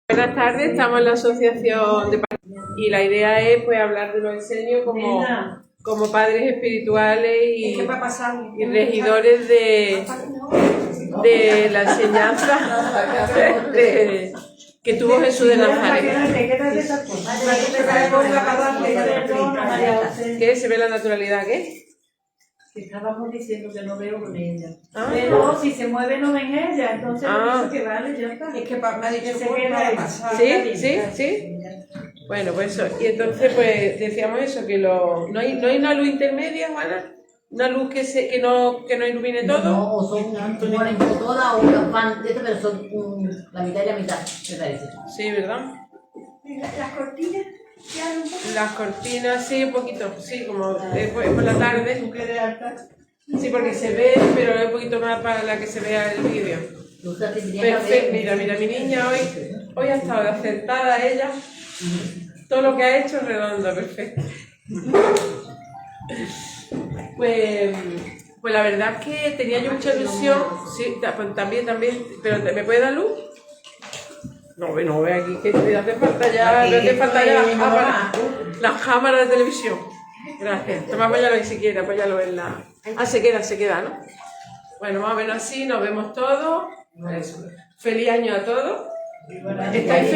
Buenas tardes, estamos en la asociación de y la idea es pues hablar de los enseños como padres espirituales y regidores de la enseñanza que tuvo Jesús de Nazaret. ¿Qué? ¿Se ve la naturalidad? ¿Qué? Que estábamos diciendo que no veo con ella. Pero si se mueve no ven ella, entonces dice que vale, ya está. Es que me ha dicho que se queda. Sí. Bueno, pues eso. Y entonces pues decíamos eso, que no hay una luz intermedia, Juana. Una luz que no ilumine todo. No, o son ponen todas o las van, pero son la mitad y la mitad, me parece. Sí, ¿verdad? Las cortinas. Las cortinas, sí, un poquito, sí, como por la tarde. Sí, porque se ve, pero es un poquito más para la que se vea el vídeo. Perfecto, mira, mi niña hoy ha estado acertada ella. Todo lo que ha hecho es redondo, perfecto. Pues la verdad es que tenía yo mucha ilusión, sí, también, pero ¿me puede dar luz? No ve aquí, que te hace falta ya las cámaras de televisión. Gracias. Toma, apóyalo ahí si quieres, apóyalo en la... Ah, se queda, ¿no? Bueno, más o menos así, nos vemos todos. Feliz año a todos. ¿Estáis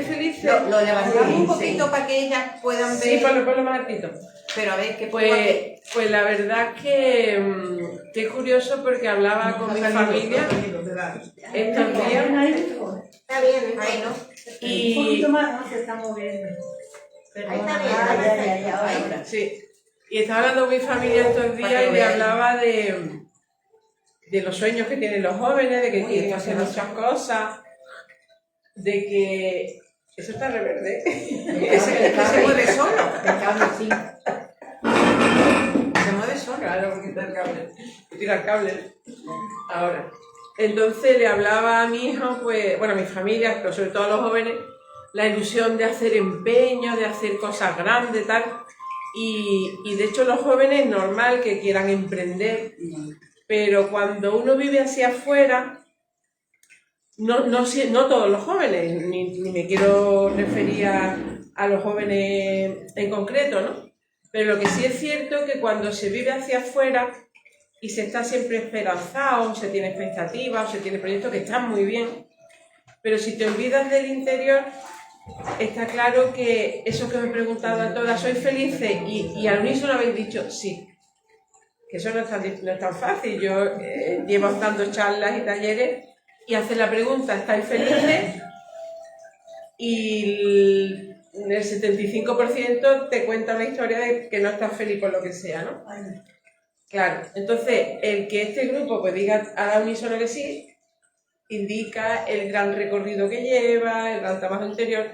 felices? Lo levantamos un poquito para que ellas puedan ver. Sí, ponlo más altito. Pero a ver, ¿qué pues la verdad que es curioso porque hablaba con mi familia estos días. Está bien, ahí no. Un poquito más, no se está moviendo. Ahí está bien, ahora. Sí. Y estaba hablando con mi familia estos días y le hablaba de los sueños que tienen los jóvenes, de que quieren hacer muchas cosas, de que... Eso está reverde. Que se mueve solo. El cable, sí. Se mueve solo. Claro, porque está el cable. Tira el cable. Ahora. Entonces le hablaba a mi hijo, pues, bueno, a mi familia, pero sobre todo a los jóvenes, la ilusión de hacer empeños, de hacer cosas grandes, tal. Y de hecho los jóvenes es normal que quieran emprender, pero cuando uno vive hacia afuera, no todos los jóvenes, ni me quiero referir a los jóvenes en concreto, ¿no? Pero lo que sí es cierto es que cuando se vive hacia afuera y se está siempre esperanzado, se tiene expectativas, se tiene proyectos que están muy bien, pero si te olvidas del interior, está claro que eso que me he preguntado a todas, ¿sois felices? Y al unísono habéis dicho sí. Que eso no es tan fácil. Yo llevo dando charlas y talleres y hacer la pregunta, ¿estáis felices? Y el 75% te cuenta una historia de que no estás feliz por lo que sea, ¿no? Claro, entonces el que este grupo pues diga a la unísono que sí, indica el gran recorrido que lleva, el gran trabajo interior,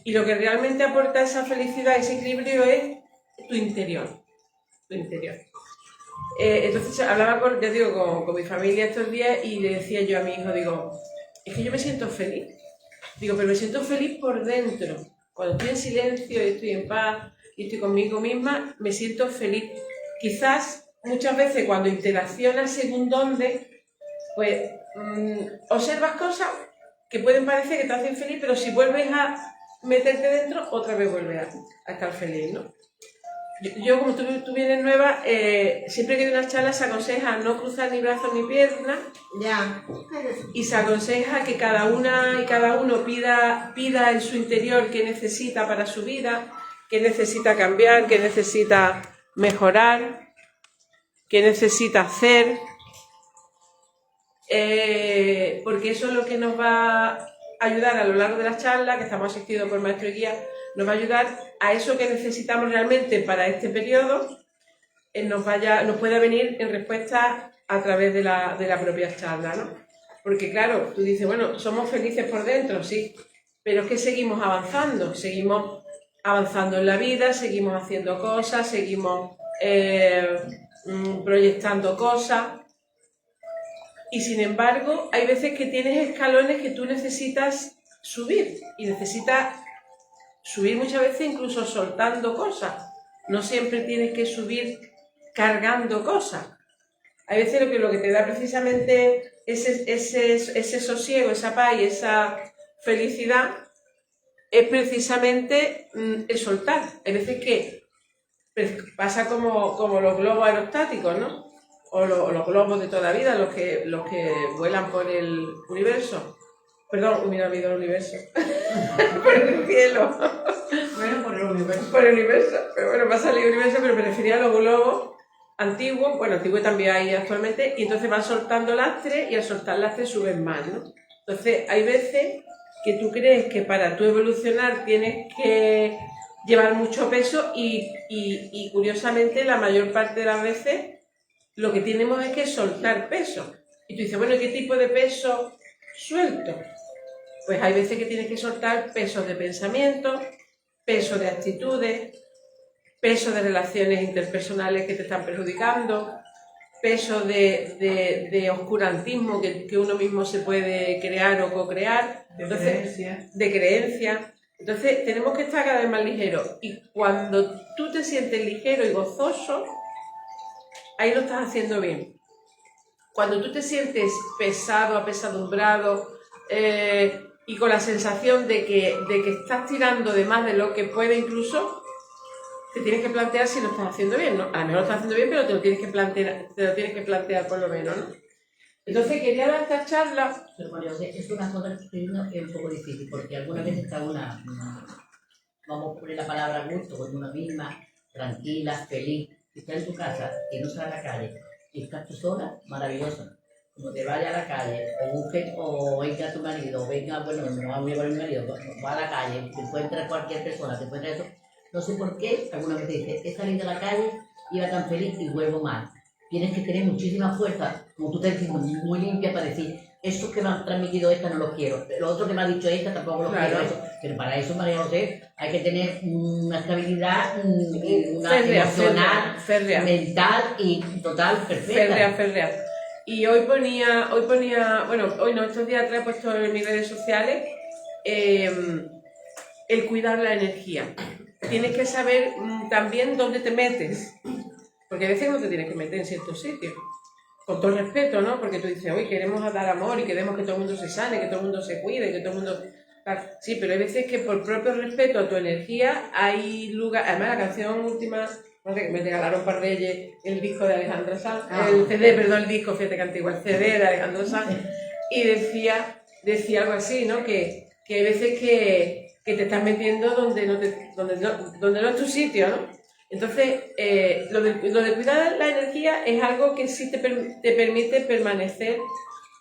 y lo que realmente aporta esa felicidad, ese equilibrio es tu interior. Entonces hablaba con mi familia estos días y le decía yo a mi hijo, digo, es que yo me siento feliz. Digo, pero me siento feliz por dentro. Cuando estoy en silencio y estoy en paz y estoy conmigo misma, me siento feliz. Quizás muchas veces cuando interaccionas según dónde, pues observas cosas que pueden parecer que te hacen feliz, pero si vuelves a meterte dentro, otra vez vuelves a estar feliz, ¿no? Yo como tú vienes nueva, siempre que doy unas charlas se aconseja no cruzar ni brazos ni piernas. Ya. Y se aconseja que cada una y cada uno pida en su interior qué necesita para su vida, qué necesita cambiar, qué necesita mejorar, qué necesita hacer, porque eso es lo que nos va a ayudar a lo largo de las charlas, que estamos asistidos por maestro y guía, nos va a ayudar a eso que necesitamos realmente para este periodo, nos pueda venir en respuesta a través de la propia charla, ¿no? Porque claro, tú dices, bueno, somos felices por dentro, sí, pero es que seguimos avanzando en la vida, seguimos haciendo cosas, seguimos proyectando cosas, y sin embargo hay veces que tienes escalones que tú necesitas subir, y necesitas subir muchas veces incluso soltando cosas, no siempre tienes que subir cargando cosas. Hay veces lo que te da precisamente ese sosiego, esa paz y esa felicidad es precisamente el soltar. Hay veces que pasa como los globos aerostáticos, ¿no? O los globos de toda la vida, los que vuelan por el universo. Perdón, me he olvidado el universo. Por el cielo. Bueno, por el universo. Por el universo. Pero bueno, me ha salido el universo, pero me refería a los globos antiguos. Bueno, antiguos también hay actualmente. Y entonces van soltando lastre y al soltar lastre suben más, ¿no? Entonces, hay veces que tú crees que para tú evolucionar tienes que llevar mucho peso y curiosamente la mayor parte de las veces lo que tenemos es que soltar peso. Y tú dices, bueno, ¿qué tipo de peso suelto? Pues hay veces que tienes que soltar pesos de pensamiento, peso de actitudes, peso de relaciones interpersonales que te están perjudicando, peso de oscurantismo que uno mismo se puede crear o co-crear, de creencia. Entonces tenemos que estar cada vez más ligeros y cuando tú te sientes ligero y gozoso, ahí lo estás haciendo bien. Cuando tú te sientes pesado, apesadumbrado y con la sensación de que estás tirando de más de lo que puede incluso, te tienes que plantear si lo estás haciendo bien, ¿no? A lo mejor lo estás haciendo bien, pero te lo tienes que plantear por lo menos, ¿no? Entonces quería dar esta charla. Pero María José, es una cosa que estoy viendo que es un poco difícil, porque alguna vez está vamos a poner la palabra gusto, con una misma, tranquila, feliz, está en tu casa y no sale a la calle, y estás tú sola, maravilloso. Como te vaya a la calle, o venga tu marido, o venga, bueno, no voy a poner mi marido, va a la calle, te encuentra cualquier persona, te encuentra eso. No sé por qué, alguna vez te dice, he salido a la calle, iba tan feliz y vuelvo mal. Tienes que tener muchísima fuerza, como tú te dices, muy limpia para decir, eso que me ha transmitido esta no lo quiero, lo otro que me ha dicho esta tampoco lo quiero. Eso. Pero para eso, María José, hay que tener una estabilidad una emocional, mental y total perfecta. Férrea. Y hoy ponía, bueno, hoy no, estos días atrás he puesto en mis redes sociales el cuidar la energía. Tienes que saber también dónde te metes, porque a veces no te tienes que meter en ciertos sitios, con todo el respeto, ¿no? Porque tú dices, hoy queremos dar amor y queremos que todo el mundo se sane, que todo el mundo se cuide, que todo el mundo... Sí, pero hay veces que por propio respeto a tu energía hay lugar... Además, la canción última, no sé, me regalaron para Reyes el disco de Alejandro Sanz, el disco, fíjate que antiguo, el CD de Alejandro Sanz, y decía algo así, ¿no? Que hay veces que te estás metiendo donde no es tu sitio, ¿no? Entonces, lo de cuidar la energía es algo que sí te permite permanecer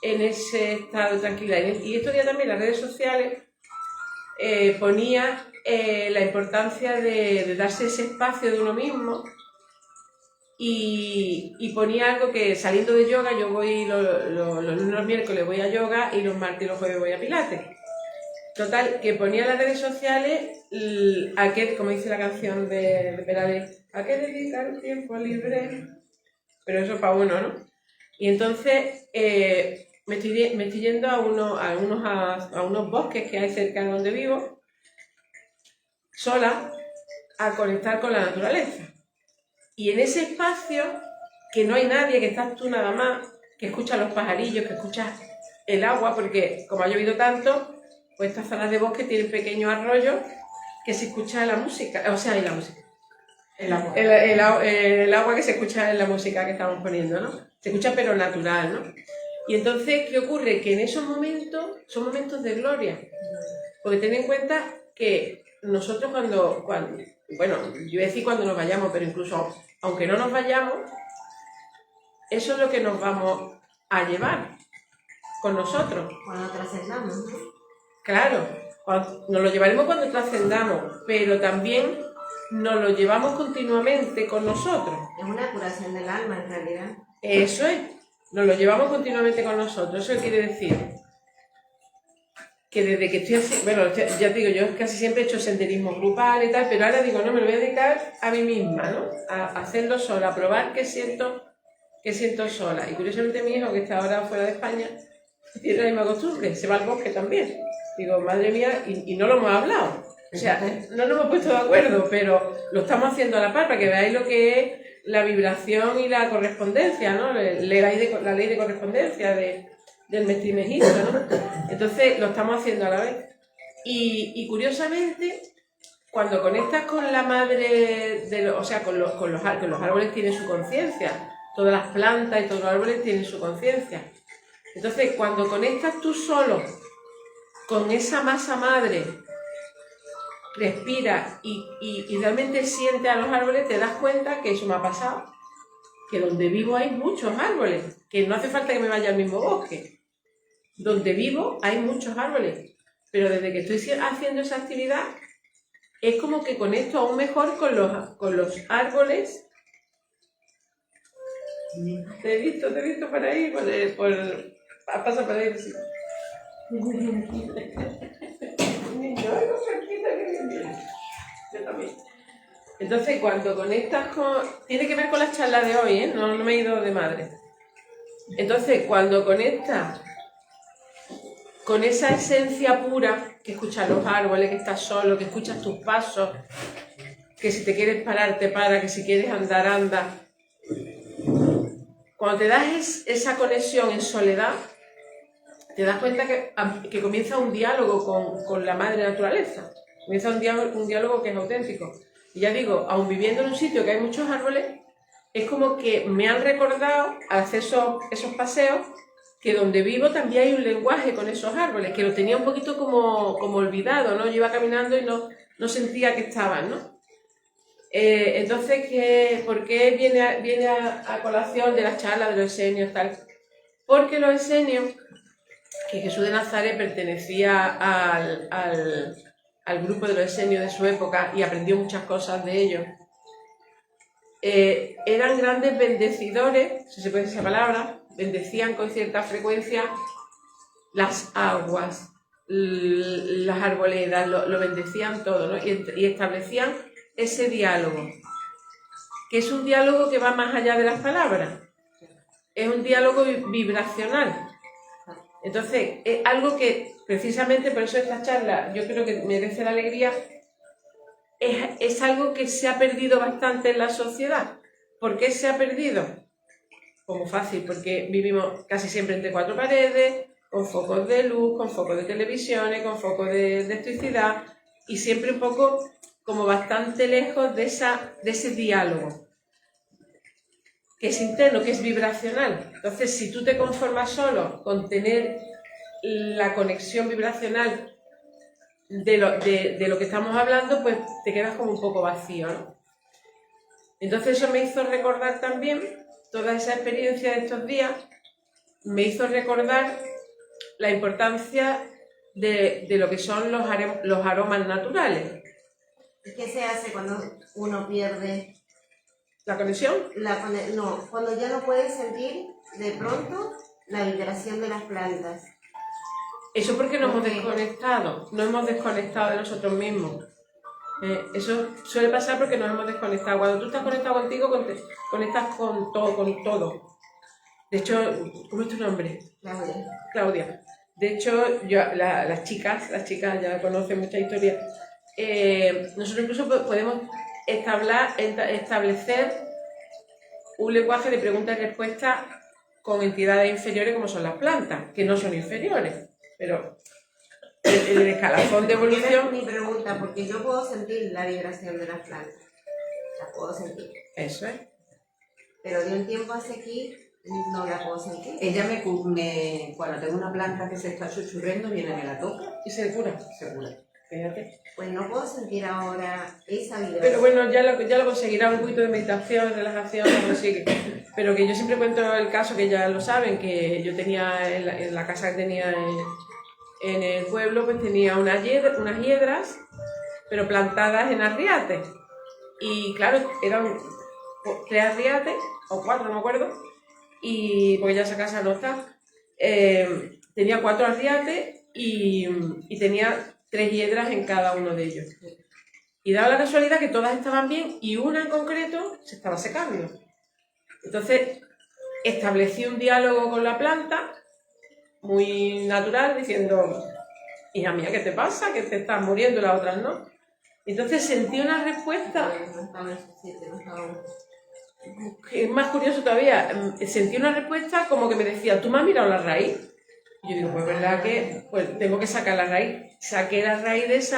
en ese estado de tranquilidad. Y estos días también las redes sociales ponía la importancia de darse ese espacio de uno mismo y ponía algo que saliendo de yoga, yo voy los lunes y los miércoles voy a yoga y los martes y los jueves voy a pilates. Total, que ponía en las redes sociales, como dice la canción de Perales, ¿a qué dedicar el tiempo libre? Pero eso para uno, ¿no? Y entonces me estoy yendo a unos bosques que hay cerca de donde vivo, sola, a conectar con la naturaleza. Y en ese espacio, que no hay nadie, que estás tú nada más, que escuchas los pajarillos, que escuchas el agua, porque como ha llovido tanto, pues estas zonas de bosque tienen pequeños arroyos que se escucha la música, o sea, la música. El agua que se escucha en la música que estamos poniendo, ¿no? Se escucha pero natural, ¿no? Y entonces, ¿qué ocurre? Que en esos momentos son momentos de gloria. Porque ten en cuenta que nosotros cuando bueno, yo voy a decir cuando nos vayamos, pero incluso aunque no nos vayamos, eso es lo que nos vamos a llevar con nosotros. Cuando trascendamos, ¿no? Claro, nos lo llevaremos cuando trascendamos, pero también nos lo llevamos continuamente con nosotros. Es una curación del alma, en realidad. Eso es, nos lo llevamos continuamente con nosotros. Eso quiere decir que desde que estoy así, bueno, ya te digo, yo casi siempre he hecho senderismo grupal y tal, pero ahora digo, no, me lo voy a dedicar a mí misma, ¿no? A hacerlo sola, a probar qué siento sola. Y curiosamente mi hijo, que está ahora fuera de España, tiene la misma costumbre, se va al bosque también. Digo, madre mía, y no lo hemos hablado. O sea, no nos hemos puesto de acuerdo, pero lo estamos haciendo a la par para que veáis lo que es la vibración y la correspondencia, ¿no? La ley de correspondencia del mestrimejito, ¿no? Entonces, lo estamos haciendo a la vez. Y curiosamente, cuando conectas con la madre, o sea, que los árboles tienen su conciencia, todas las plantas y todos los árboles tienen su conciencia. Entonces, cuando conectas tú solo con esa masa madre, respiras y realmente sientes a los árboles, te das cuenta que eso me ha pasado, que donde vivo hay muchos árboles, que no hace falta que me vaya al mismo bosque. Donde vivo hay muchos árboles, pero desde que estoy haciendo esa actividad, es como que conecto aún mejor con los árboles. Te he visto por ahí, pasa por ahí. Sí. Yo también. Entonces, cuando conectas con... Tiene que ver con la charla de hoy, ¿eh? No me he ido de madre. Entonces, cuando conectas con esa esencia pura que escuchas los árboles, que estás solo, que escuchas tus pasos, que si te quieres parar, te para, que si quieres andar, anda. Cuando te das esa conexión en soledad, te das cuenta que comienza un diálogo con la madre naturaleza. Comienza un diálogo que es auténtico. Y ya digo, aun viviendo en un sitio que hay muchos árboles, es como que me han recordado al hacer esos paseos que donde vivo también hay un lenguaje con esos árboles, que lo tenía un poquito como olvidado, ¿no? Yo iba caminando y no sentía que estaban, ¿no? Entonces, ¿por qué viene a colación de la charla de los esenios tal? Porque los esenios, que Jesús de Nazaret pertenecía al grupo de los esenios de su época y aprendió muchas cosas de ellos, eran grandes bendecidores, si se puede decir esa palabra, bendecían con cierta frecuencia las aguas, las arboledas, lo bendecían todo, ¿no? Y establecían ese diálogo, que es un diálogo que va más allá de las palabras, es un diálogo vibracional. Entonces, es algo que precisamente por eso esta charla yo creo que merece la alegría, es algo que se ha perdido bastante en la sociedad. ¿Por qué se ha perdido? Como fácil, porque vivimos casi siempre entre cuatro paredes, con focos de luz, con focos de televisiones, con focos de electricidad, y siempre un poco como bastante lejos de ese diálogo, que es interno, que es vibracional. Entonces, si tú te conformas solo con tener la conexión vibracional de lo que estamos hablando, pues te quedas como un poco vacío, ¿no? Entonces eso me hizo recordar también, toda esa experiencia de estos días, me hizo recordar la importancia de lo que son los aromas naturales. ¿Qué se hace cuando uno pierde ¿La conexión? No, cuando ya no puede sentir de pronto la vibración de las plantas? Eso porque nos hemos desconectado de nosotros mismos. Eso suele pasar porque nos hemos desconectado. Cuando tú estás conectado contigo, conectas con todo. De hecho, ¿cómo es tu nombre? Claudia. De hecho, las chicas ya conocen mucha historia. Nosotros incluso podemos establecer un lenguaje de pregunta y respuesta con entidades inferiores como son las plantas, que no son inferiores, pero el escalafón de evolución... Mi pregunta, porque yo puedo sentir la vibración de las plantas, la puedo sentir. Eso es. Pero de un tiempo hacia aquí no la puedo sentir. Ella cuando tengo una planta que se está chuchurriendo, viene, me la toca y se cura. Fíjate. Pues no puedo sentir ahora esa vibración. Pero bueno, ya lo conseguirá, un poquito de meditación, relajación, lo consigue. Pero que yo siempre cuento el caso, que ya lo saben, que yo tenía en la casa que tenía en el pueblo, pues tenía unas hiedras, pero plantadas en arriates. Y claro, eran 3 arriates, o 4, no me acuerdo, y porque ya esa casa no está. Tenía 4 arriates y tenía 3 hiedras en cada uno de ellos. Y daba la casualidad que todas estaban bien y una en concreto se estaba secando. Entonces establecí un diálogo con la planta muy natural, diciendo: hija mía, ¿qué te pasa? Que te estás muriendo y las otras no. Entonces sentí una respuesta. Es más curioso todavía, sentí una respuesta como que me decía: ¿tú me has mirado la raíz? Y yo digo, pues verdad que tengo que sacar la raíz. saqué la raíz de ese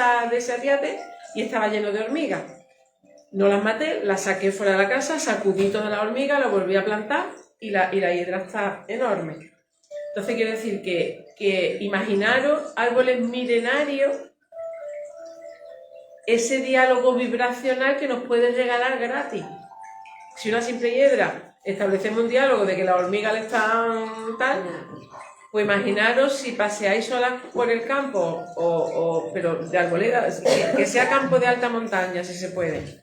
apiate y estaba lleno de hormigas. No las maté, las saqué fuera de la casa, sacudí toda la hormiga, la volví a plantar y la hiedra está enorme. Entonces quiero decir que imaginaros árboles milenarios, ese diálogo vibracional que nos puede regalar gratis. Si una simple hiedra establecemos un diálogo de que las hormigas le están tal, pues imaginaros si paseáis solas por el campo, pero de arboleda, que sea campo de alta montaña, si se puede.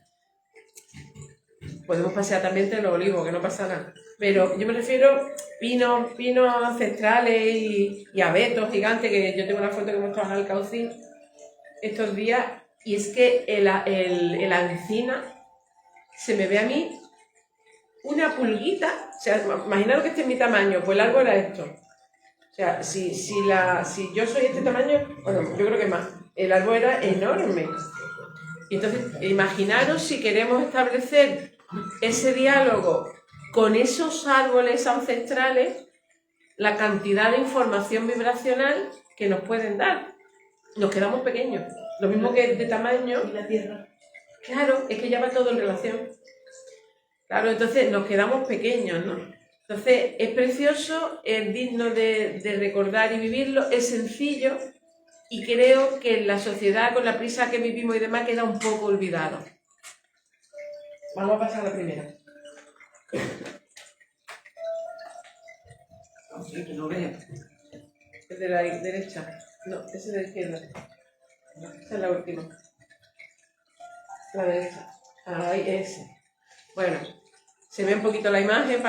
Podemos pasear también entre los olivos, que no pasa nada. Pero yo me refiero pinos ancestrales y abetos gigantes, que yo tengo una foto que hemos estado en Alcaucín estos días, y es que la encina se me ve a mí una pulguita. O sea, imaginaros que este es mi tamaño, pues el árbol era esto. O sea, si yo soy este tamaño, bueno, yo creo que más, el árbol era enorme. Y entonces, imaginaros si queremos establecer ese diálogo con esos árboles ancestrales, la cantidad de información vibracional que nos pueden dar. Nos quedamos pequeños. Lo mismo que de tamaño. Y la tierra. Claro, es que ya va todo en relación. Claro, entonces nos quedamos pequeños, ¿no? Entonces es precioso, es digno de recordar y vivirlo, es sencillo y creo que en la sociedad, con la prisa que vivimos y demás, queda un poco olvidado. Vamos a pasar a la primera. Sí, que no veo. ¿Es de la derecha? No, ese es de la izquierda. Esa es la última. La derecha. Ahí, ese. Bueno, se ve un poquito la imagen,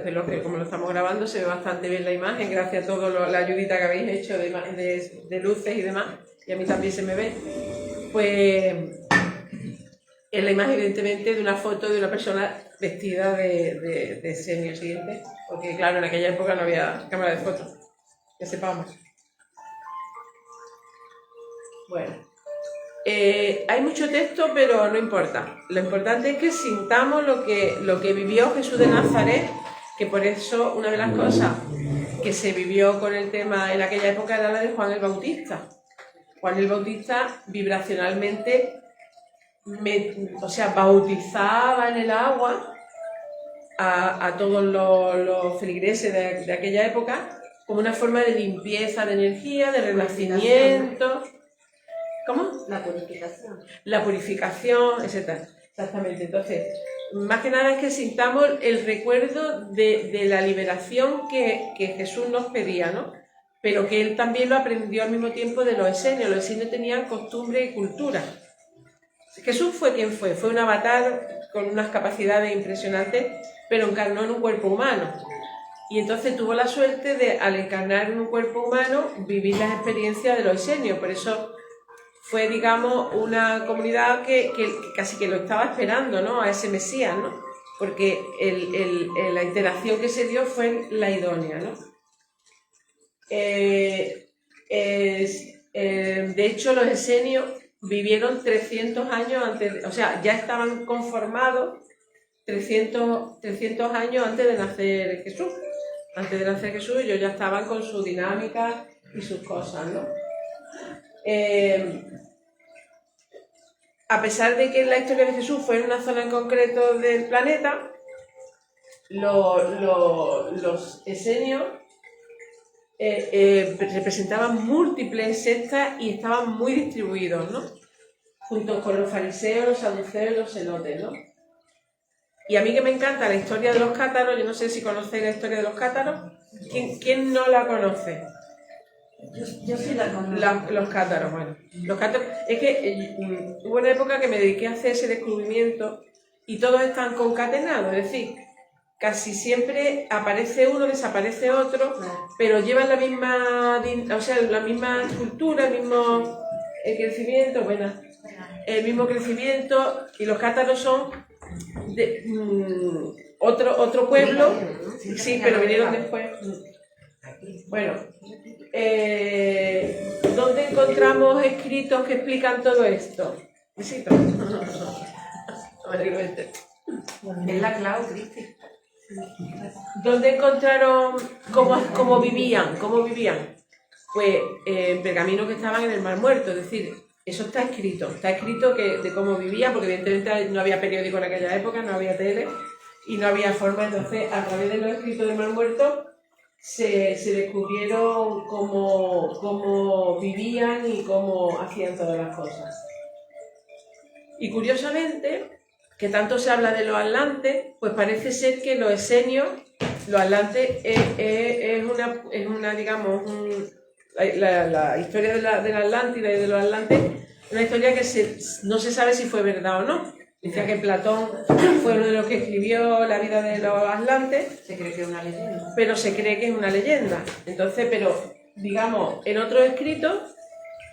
pero como lo estamos grabando se ve bastante bien la imagen, gracias a toda la ayudita que habéis hecho de luces y demás, y a mí también se me ve. Pues es la imagen evidentemente de una foto de una persona vestida de senior siguiente, porque claro, en aquella época no había cámara de fotos, que sepamos. Bueno, hay mucho texto, pero no importa. Lo importante es que sintamos lo que vivió Jesús de Nazaret, que por eso una de las cosas que se vivió con el tema en aquella época era la de Juan el Bautista. Juan el Bautista vibracionalmente, bautizaba en el agua a todos los feligreses de aquella época como una forma de limpieza de energía, de renacimiento. ¿Cómo? La purificación. La purificación, etc. Exactamente. Entonces, más que nada es que sintamos el recuerdo de la liberación que Jesús nos pedía, ¿no? Pero que él también lo aprendió al mismo tiempo de los esenios. Los esenios tenían costumbre y cultura. Jesús fue quien fue un avatar con unas capacidades impresionantes, pero encarnó en un cuerpo humano. Y entonces tuvo la suerte de, al encarnar en un cuerpo humano, vivir las experiencias de los esenios. Por eso fue, digamos, una comunidad que casi que lo estaba esperando, ¿no? A ese Mesías, ¿no? Porque la interacción que se dio fue la idónea, ¿no? De hecho, los esenios vivieron 300 años antes, o sea, ya estaban conformados 300 años antes de nacer Jesús. Antes de nacer Jesús, ellos ya estaban con su dinámica y sus cosas, ¿no? A pesar de que la historia de Jesús fue en una zona en concreto del planeta, los esenios representaban múltiples sectas y estaban muy distribuidos, ¿no? Junto con los fariseos, los saduceos y los celotes, ¿no? Y a mí que me encanta la historia de los cátaros, yo no sé si conocéis la historia de los cátaros. ¿Quién no la conoce? Yo sí la conozco. Los cátaros, bueno. Los cátaros, es que hubo una época que me dediqué a hacer ese descubrimiento y todos están concatenados, es decir, casi siempre aparece uno, desaparece otro, pero llevan la misma cultura, el mismo crecimiento, el mismo crecimiento, y los cátaros son de otro pueblo, sí, pero vinieron después. Bueno, ¿dónde encontramos escritos que explican todo esto? Besito. Es la clave, Cristi. ¿Dónde encontraron cómo vivían? pues en pergaminos que estaban en el Mar Muerto, es decir, eso está escrito de cómo vivía, porque evidentemente no había periódico en aquella época, no había tele y no había forma, entonces a través de los escritos del Mar Muerto se descubrieron cómo vivían y cómo hacían todas las cosas. Y curiosamente, que tanto se habla de los atlantes, pues parece ser que los esenios, los atlantes es una digamos, la historia de la Atlántida y de los atlantes, una historia que no se sabe si fue verdad o no. Decía que Platón fue uno de los que escribió la vida de los atlantes. Se cree que es una leyenda. Pero se cree que es una leyenda. Entonces, pero, digamos, en otros escritos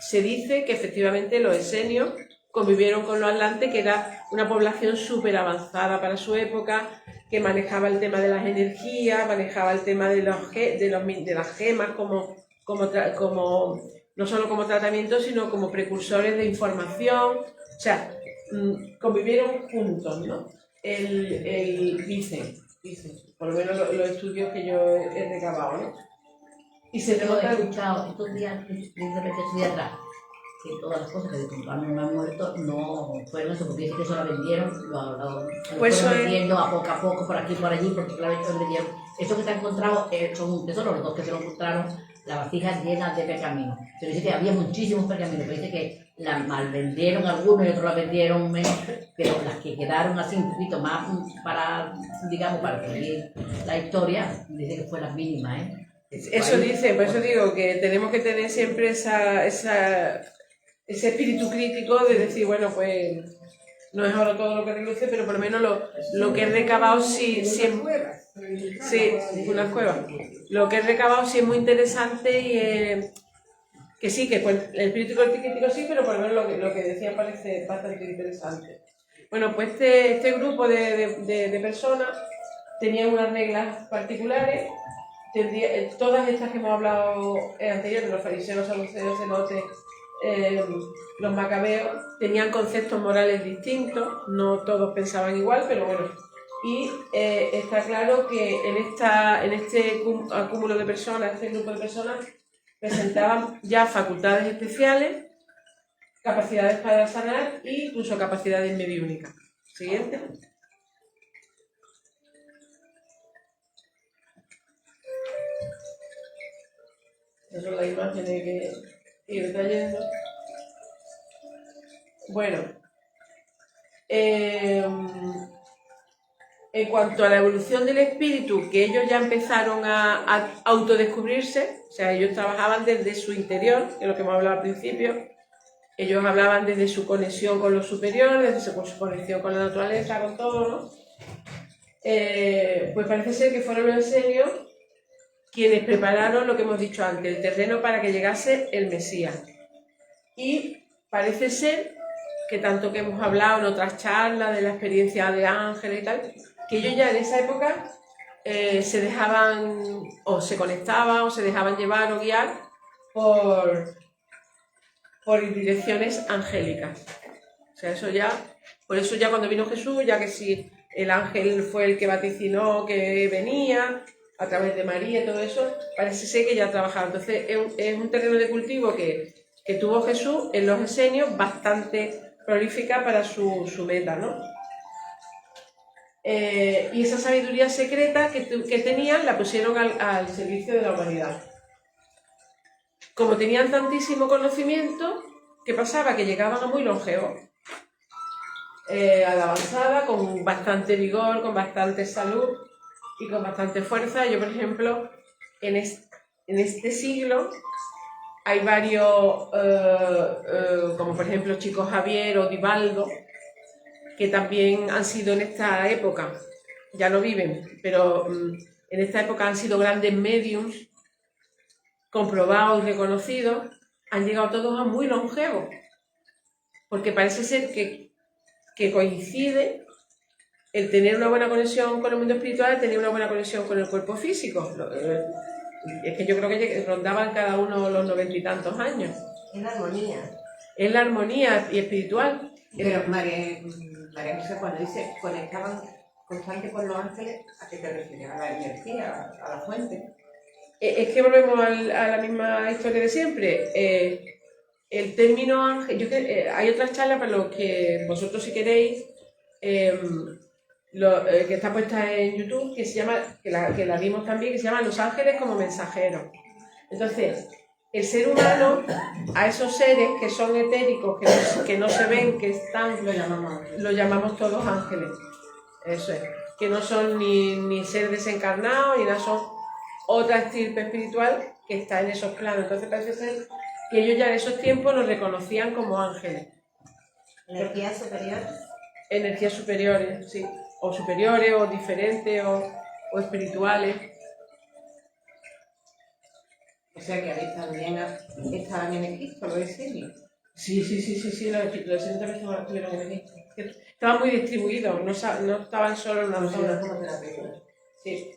se dice que efectivamente los esenios convivieron con los atlantes, que era una población súper avanzada para su época, que manejaba el tema de las energías, manejaba el tema de las gemas como no solo como tratamiento, sino como precursores de información. O sea, convivieron juntos, ¿no? Dicen, por lo menos los estudios que yo he recabado, ¿no? Y se Yo he trata... escuchado estos días, precisamente estos días atrás, que todas las cosas que de comprarme me han muerto no fueron eso, porque dice que eso lo vendieron, lo Pues fueron vendiendo a poco, por aquí y por allí, porque claramente lo vendieron. Eso que se ha encontrado son un tesoro, los dos que se lo encontraron, las vasijas llenas de pergaminos. Pero dice que había muchísimos pergaminos, pero dice que las malvendieron algunos y otros las vendieron menos, pero las que quedaron así un poquito más para, digamos, para seguir la historia, dice que fue las mínimas, ¿eh? Eso dice, por eso digo que tenemos que tener siempre ese espíritu crítico de decir, bueno, pues no es ahora todo lo que reluce, pero por lo menos lo que he recabado sí unas cuevas. Lo que he recabado sí es muy interesante y que sí, que pues, el espíritu crítico sí, pero por lo menos lo que decía parece bastante interesante. Bueno, pues este grupo de personas tenían unas reglas particulares. Todas estas que hemos hablado anteriormente, los fariseos, los saduceos, celotes, los macabeos, tenían conceptos morales distintos, no todos pensaban igual, pero bueno. Y está claro que en este acúmulo de personas, este grupo de personas, presentaban ya facultades especiales, capacidades para sanar e incluso capacidades mediúnicas. Siguiente. Esas son las imágenes que ir trayendo. Bueno, en cuanto a la evolución del espíritu, que ellos ya empezaron a autodescubrirse, o sea, ellos trabajaban desde su interior, que es lo que hemos hablado al principio, ellos hablaban desde su conexión con lo superior, desde su conexión con la naturaleza, con todo, ¿no? Pues parece ser que fueron los esenios quienes prepararon lo que hemos dicho antes, el terreno para que llegase el Mesías. Y parece ser que tanto que hemos hablado en otras charlas de la experiencia de ángeles y tal, que ellos ya en esa época se dejaban, o se conectaban, o se dejaban llevar o guiar por direcciones angélicas. O sea, por eso ya cuando vino Jesús, ya que si el ángel fue el que vaticinó que venía, a través de María y todo eso, parece ser que ya trabajaba. Entonces es un terreno de cultivo que tuvo Jesús en los esenios bastante prolífica para su meta, ¿no? Y esa sabiduría secreta que tenían la pusieron al servicio de la humanidad. Como tenían tantísimo conocimiento, ¿qué pasaba? Que llegaban a muy longevos. A la avanzada, con bastante vigor, con bastante salud y con bastante fuerza. Yo, por ejemplo, en este siglo hay varios, como por ejemplo Chico Javier o Divaldo, que también han sido en esta época, ya no viven, pero en esta época han sido grandes mediums, comprobados y reconocidos, han llegado todos a muy longevos, porque parece ser que coincide el tener una buena conexión con el mundo espiritual, tener una buena conexión con el cuerpo físico. Es que yo creo que rondaban cada uno los 90 y tantos años. Es la armonía. Es la armonía y espiritual. Pero María José, cuando dice conectaban constante con los ángeles, ¿a qué te refieres? ¿A la energía? ¿A la fuente? es que volvemos a la misma historia de siempre. El término ángel, hay otras charlas para los que vosotros si queréis, que está puesta en YouTube, que se llama, que la vimos también, que se llama Los ángeles como mensajeros. Entonces, el ser humano, a esos seres que son etéricos, que no se ven, que están, lo llamamos todos ángeles. Eso es, que no son ni ser desencarnados, ni nada, son otra estirpe espiritual que está en esos planos. Entonces parece ser que ellos ya en esos tiempos los reconocían como ángeles. ¿Energías superiores? Energías superiores, sí. O superiores, o diferentes, o espirituales. O sea que ahí también estaban en Egipto, los esenios. Sí, los esenios también estuvieron en Egipto. Estaban muy distribuidos, no estaban solo en una zona. Sí.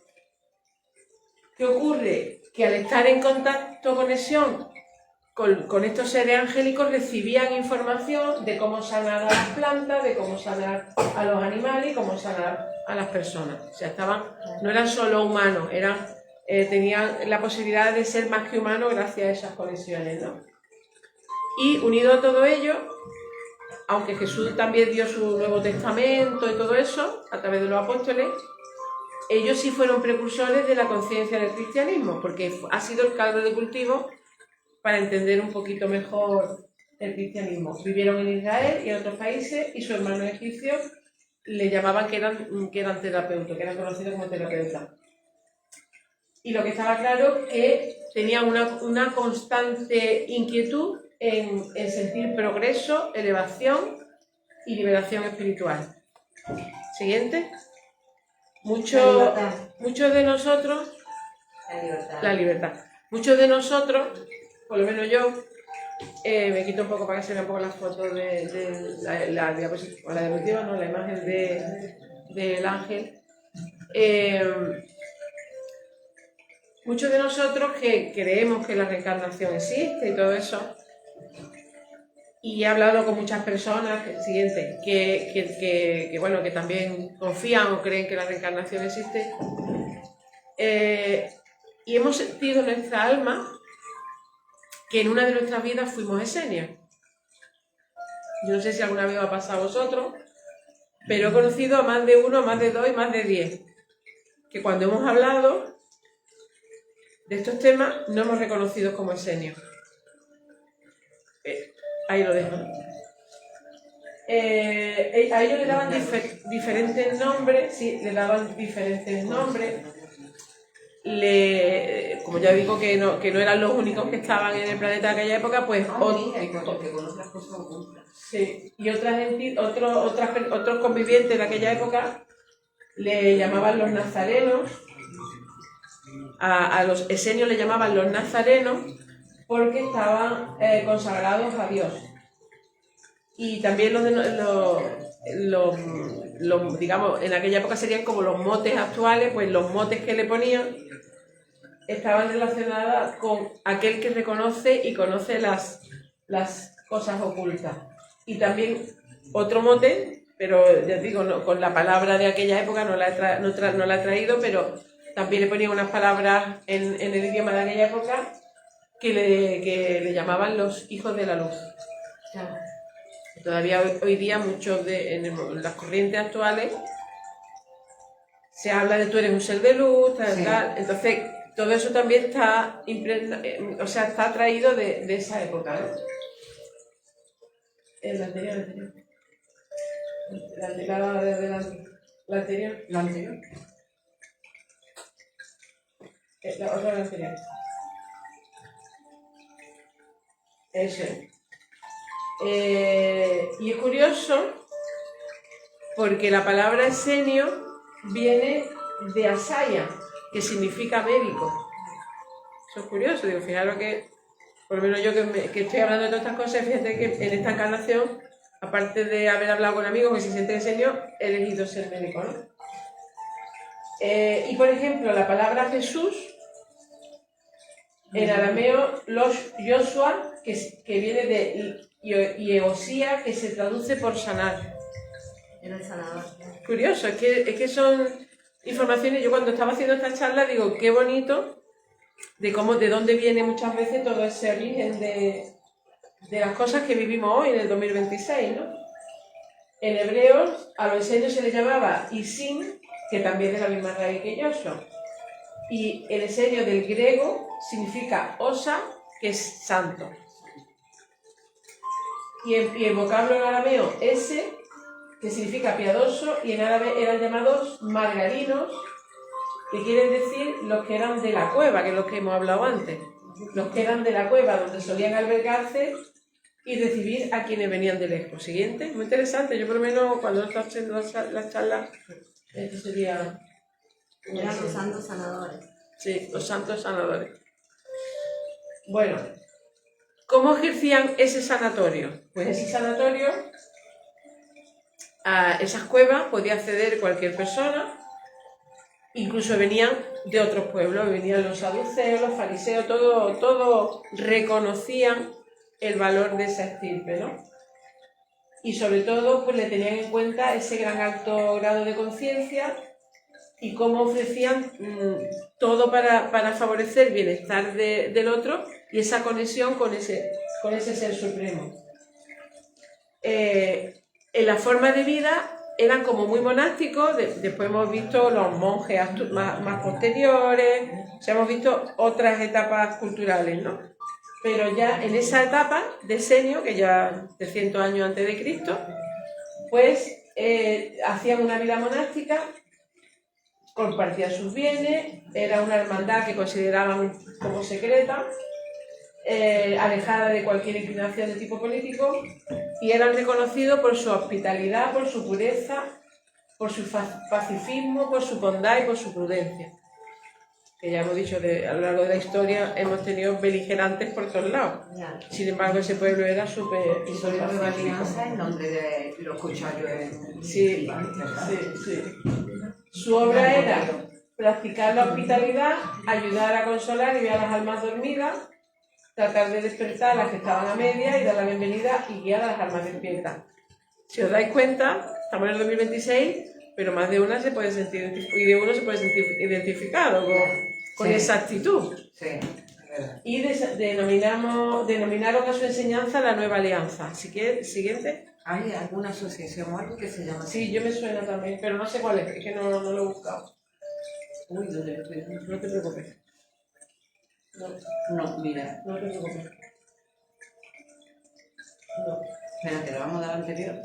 ¿Qué ocurre? Que al estar en contacto, conexión con estos seres angélicos, recibían información de cómo sanar a las plantas, de cómo sanar a los animales y cómo sanar a las personas. O sea, no eran solo humanos, tenían la posibilidad de ser más que humanos gracias a esas conexiones, ¿no? Y unido a todo ello, aunque Jesús también dio su Nuevo Testamento y todo eso, a través de los apóstoles, ellos sí fueron precursores de la conciencia del cristianismo, porque ha sido el caldo de cultivo para entender un poquito mejor el cristianismo. Vivieron en Israel y en otros países, y su hermano egipcio le llamaban que eran terapeutas, que eran conocidos como terapeutas. Y lo que estaba claro que tenían una constante inquietud en sentir progreso, elevación y liberación espiritual. Siguiente. Muchos de nosotros... La libertad. Muchos de nosotros, por lo menos yo, me quito un poco para que se vea un poco las fotos de la diapositiva, no, la imagen del ángel. Muchos de nosotros que creemos que la reencarnación existe y todo eso, y he hablado con muchas personas que también confían o creen que la reencarnación existe, y hemos sentido en nuestra alma que en una de nuestras vidas fuimos esenios. Yo no sé si alguna vez os ha pasado a vosotros, pero he conocido a más de uno, más de dos y más de 10, que cuando hemos hablado de estos temas no hemos reconocido como esenios. Ahí lo dejo. A ellos le daban diferentes nombres, sí, le daban diferentes nombres. Como ya digo que no eran los únicos que estaban en el planeta de aquella época, pues que con otras cosas ocultas. Sí, y otros convivientes de aquella época le llamaban los nazarenos. A los esenios le llamaban los nazarenos porque estaban consagrados a Dios. Y también digamos, en aquella época serían como los motes actuales, pues los motes que le ponían estaban relacionadas con aquel que reconoce y conoce las cosas ocultas. Y también otro mote, pero ya digo, con la palabra de aquella época no la he traído, pero también le ponían unas palabras en el idioma de aquella época que le llamaban los hijos de la luz. Todavía hoy día en las corrientes actuales se habla de tú eres un ser de luz, tal. Entonces todo eso también está está traído de esa época, ¿no? La anterior. La anterior. La otra anterior. Eso es. Y es curioso porque la palabra esenio viene de asaya, que significa médico. Eso es curioso, digo, fijaros que, por lo menos yo que estoy hablando de todas estas cosas, fíjate que en esta encarnación, aparte de haber hablado con amigos que se sienten esenio, he elegido ser médico, ¿no? Y por ejemplo, la palabra Jesús, en arameo, los Yoshua, que viene de Yeosía, que se traduce por sanar. El sanador. Curioso, es que son informaciones. Yo cuando estaba haciendo esta charla digo, qué bonito de dónde viene muchas veces todo ese origen de las cosas que vivimos hoy en el 2026, ¿no? En hebreo a los esenios se les llamaba Isin, que también es de la misma raíz que Yoshua. Y el esenio del griego significa osa, que es santo. Y el vocablo en arameo ese, que significa piadoso, y en árabe eran llamados margarinos, que quieren decir los que eran de la cueva, que es lo que hemos hablado antes. Los que eran de la cueva, donde solían albergarse y recibir a quienes venían de lejos. Siguiente, muy interesante. Yo por lo menos cuando estaba haciendo las charlas, esto sería... Eran los santos sanadores. Sí, los santos sanadores. Bueno, ¿cómo ejercían ese sanatorio? Pues ese sanatorio, a esas cuevas podía acceder cualquier persona, incluso venían de otros pueblos, venían los saduceos, los fariseos, todos reconocían el valor de esa estirpe, ¿no? Y sobre todo, pues le tenían en cuenta ese gran alto grado de conciencia y cómo ofrecían todo para favorecer el bienestar del otro y esa conexión con ese ser supremo. En la forma de vida eran como muy monásticos, después hemos visto los monjes más posteriores, o sea, hemos visto otras etapas culturales, ¿no? Pero ya en esa etapa de esenio, que ya 300 años antes de Cristo, pues hacían una vida monástica, compartían sus bienes, era una hermandad que consideraban como secreta, alejada de cualquier inclinación de tipo político, y eran reconocidos por su hospitalidad, por su pureza, por su pacifismo, por su bondad y por su prudencia. Que ya hemos dicho, a lo largo de la historia hemos tenido beligerantes por todos lados. Ya. Sin embargo, ese pueblo era súper Y sobre la Nueva Alianza en nombre de los cuchillos. Sí. Su obra era practicar la hospitalidad, ayudar a consolar y guiar a las almas dormidas, tratar de despertar a las que estaban a media y dar la bienvenida y guiar a las almas despiertas. Si os dais cuenta, estamos en el 2026, pero más de una se puede sentir, y de uno se puede sentir identificado con Sí. esa actitud. Sí, es verdad. Y denominaron a su enseñanza la Nueva Alianza. Así que, siguiente. ¿Hay alguna asociación o algo que se llama así? Sí, yo me suena también, pero no sé cuál es que no lo he buscado. Uy, ¿dónde lo estoy? No te preocupes. No, mira. No te preocupes. No. Espérate, le vamos a dar anterior.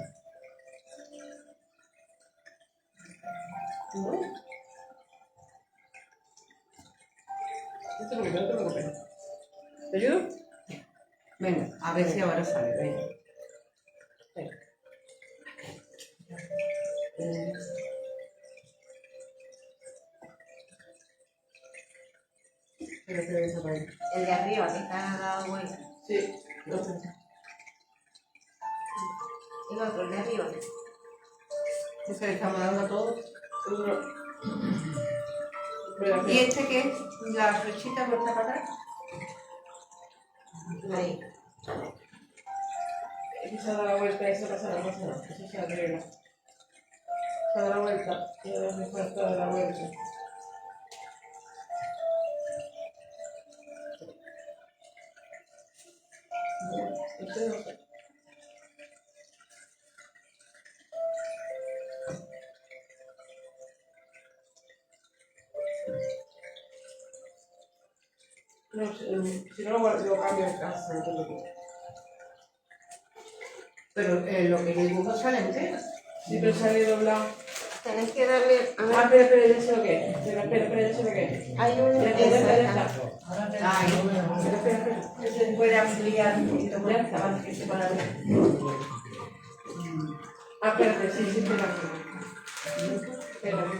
¿No? No te preocupes, no te preocupes. ¿Te ayudo? Venga, a ver si ahora sale. Venga. Venga. El de arriba, que está dado vuelta. Sí. El otro, el de arriba. ¿Ese le estamos dando a todos? No. ¿Y este qué es? ¿La flechita vuelta para atrás? Ahí. Se ha dado la vuelta, eso pasa nada, eso se arregla. Se ha dado la vuelta, y ahora me falta dar la vuelta. No, este no sé. No sé, si no lo cambio en casa, no te preocupes. Pero lo que dibujo sale entero. Sí, pero sale doblado. Tenés que darle. A ver, Espera, ya sé lo que es. Espera, ya sé lo que es. hay un. Ya está. Ay, Espera. Se puede ampliar un poquito más. Ya está, vale, que se para ver. Espérate, sí, espera. Espérate.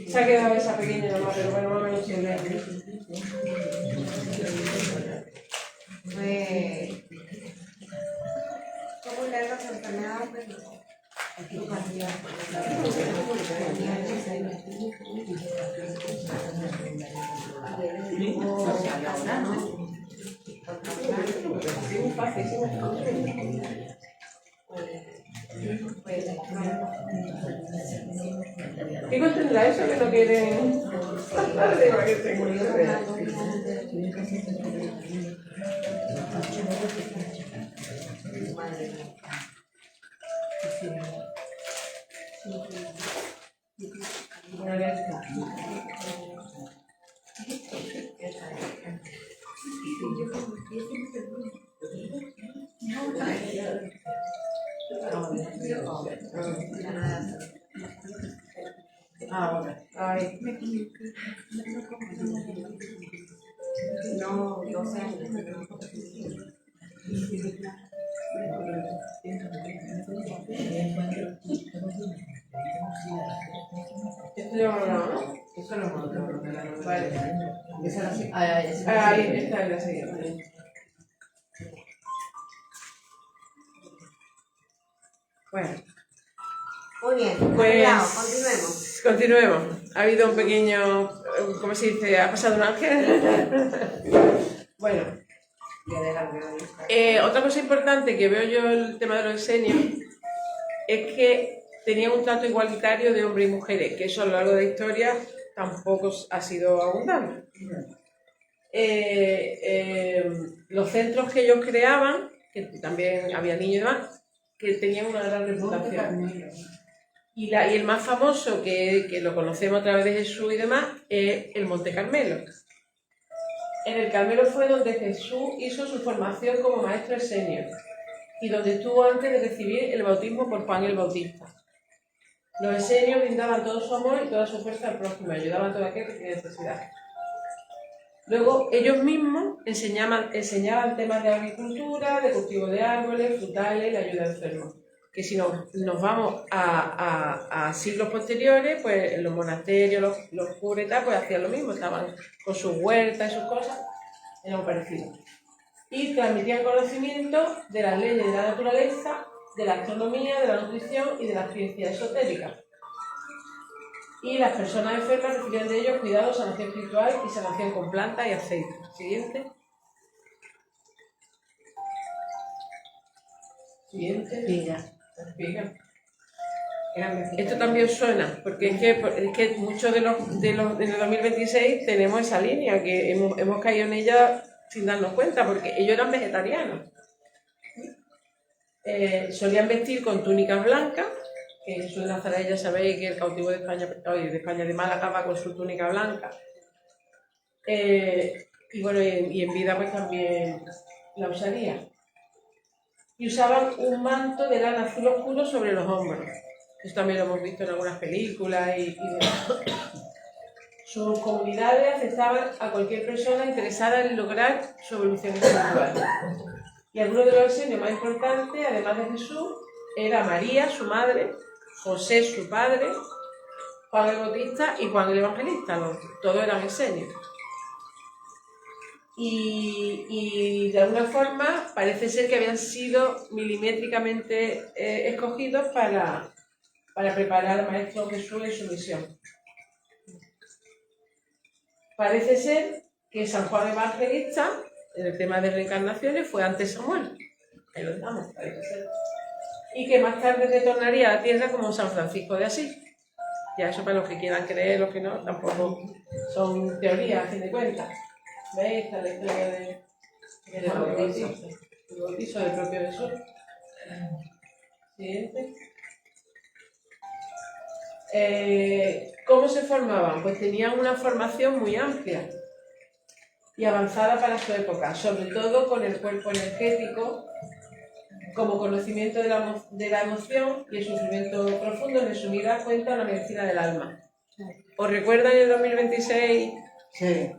Se ha quedado esa pequeña nomás, pero bueno, más o menos se ve. ¿Cómo leer las enfermedades? ¿Qué contendrá eso que no quieren? Ahora. Ay. No, 12 años. Esto ya hemos hablado, ¿no? Eso lo hemos hablado. Vale. Esa la sí. Ahí está la siguiente. Bueno, Muy bien, pues continuemos. continuemos. Ha habido un pequeño, ¿cómo se dice? ¿Ha pasado un ángel? Bueno, otra cosa importante que veo yo el tema de los esenios es que tenían un trato igualitario de hombres y mujeres, que eso a lo largo de la historia tampoco ha sido abundante. Los centros que ellos creaban, que también había niños y demás, que tenían una gran reputación. Y el más famoso, que lo conocemos a través de Jesús y demás, es el Monte Carmelo. En el Carmelo fue donde Jesús hizo su formación como maestro esenio y donde estuvo antes de recibir el bautismo por Juan el Bautista. Los esenios brindaban todo su amor y toda su fuerza al prójimo, ayudaban a todo aquel que tenía necesidad. Luego, ellos mismos enseñaban temas de agricultura, de cultivo de árboles, frutales, la ayuda a enfermos. Que si nos vamos a siglos posteriores, pues en los monasterios, los curas y tal, pues hacían lo mismo, estaban con sus huertas y sus cosas, eran parecidos. Y transmitían conocimiento de las leyes de la naturaleza, de la astronomía, de la nutrición y de las ciencias esotéricas. Y las personas enfermas recibían de ellos cuidado, sanación espiritual y sanación con plantas y aceite. Siguiente. Espiga. Esto también os suena, porque es que muchos en el 2026 tenemos esa línea, que hemos caído en ella sin darnos cuenta, porque ellos eran vegetarianos. Solían vestir con túnicas blancas, que Jesús de Nazaret ya sabéis que el cautivo de España de Málaga va con su túnica blanca. Y bueno, y en vida pues también la usaría. Y usaban un manto de lana azul oscuro sobre los hombros. Esto también lo hemos visto en algunas películas y demás. Sus comunidades aceptaban a cualquier persona interesada en lograr su evolución espiritual. Y algunos de los esenios más importantes, además de Jesús, era María, su madre, José, su padre, Juan el Bautista y Juan el Evangelista. Todos eran esenios. Y de alguna forma parece ser que habían sido milimétricamente escogidos para preparar al Maestro Jesús en su misión. Parece ser que San Juan Evangelista, en el tema de reencarnaciones, fue antes Samuel. Ahí lo dejamos, parece ser. Y que más tarde retornaría a la tierra como San Francisco de Asís. Ya eso para los que quieran creer, los que no, tampoco son teorías, a fin de cuentas. ¿Veis? Esta es la historia del bautizo del propio Jesús. Siguiente. ¿Cómo se formaban? Pues tenían una formación muy amplia y avanzada para su época, sobre todo con el cuerpo energético, como conocimiento de la emoción y el sufrimiento profundo, en resumida cuenta la medicina del alma. ¿Os recuerdan en el 2026? Sí.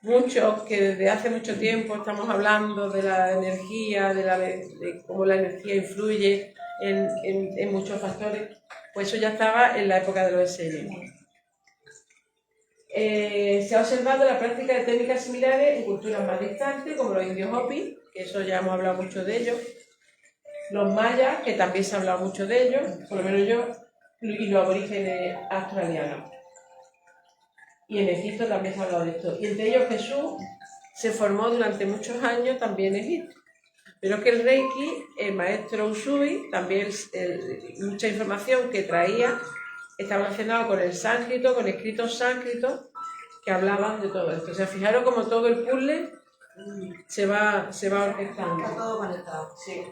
Muchos que desde hace mucho tiempo estamos hablando de la energía, de cómo la energía influye en muchos factores, pues eso ya estaba en la época de los esenios. Se ha observado la práctica de técnicas similares en culturas más distantes, como los indios Hopi, que eso ya hemos hablado mucho de ellos, los mayas, que también se ha hablado mucho de ellos, por lo menos yo, y los aborígenes australianos. Y en Egipto también se ha hablado de esto. Y entre ellos Jesús se formó durante muchos años también en Egipto. Pero es que el Reiki, el maestro Usui, también mucha información que traía estaba relacionada con el sánscrito, con escritos sánscritos que hablaban de todo esto. O sea, fijaros como todo el puzzle se va orquestando. Está todo conectado. Sí.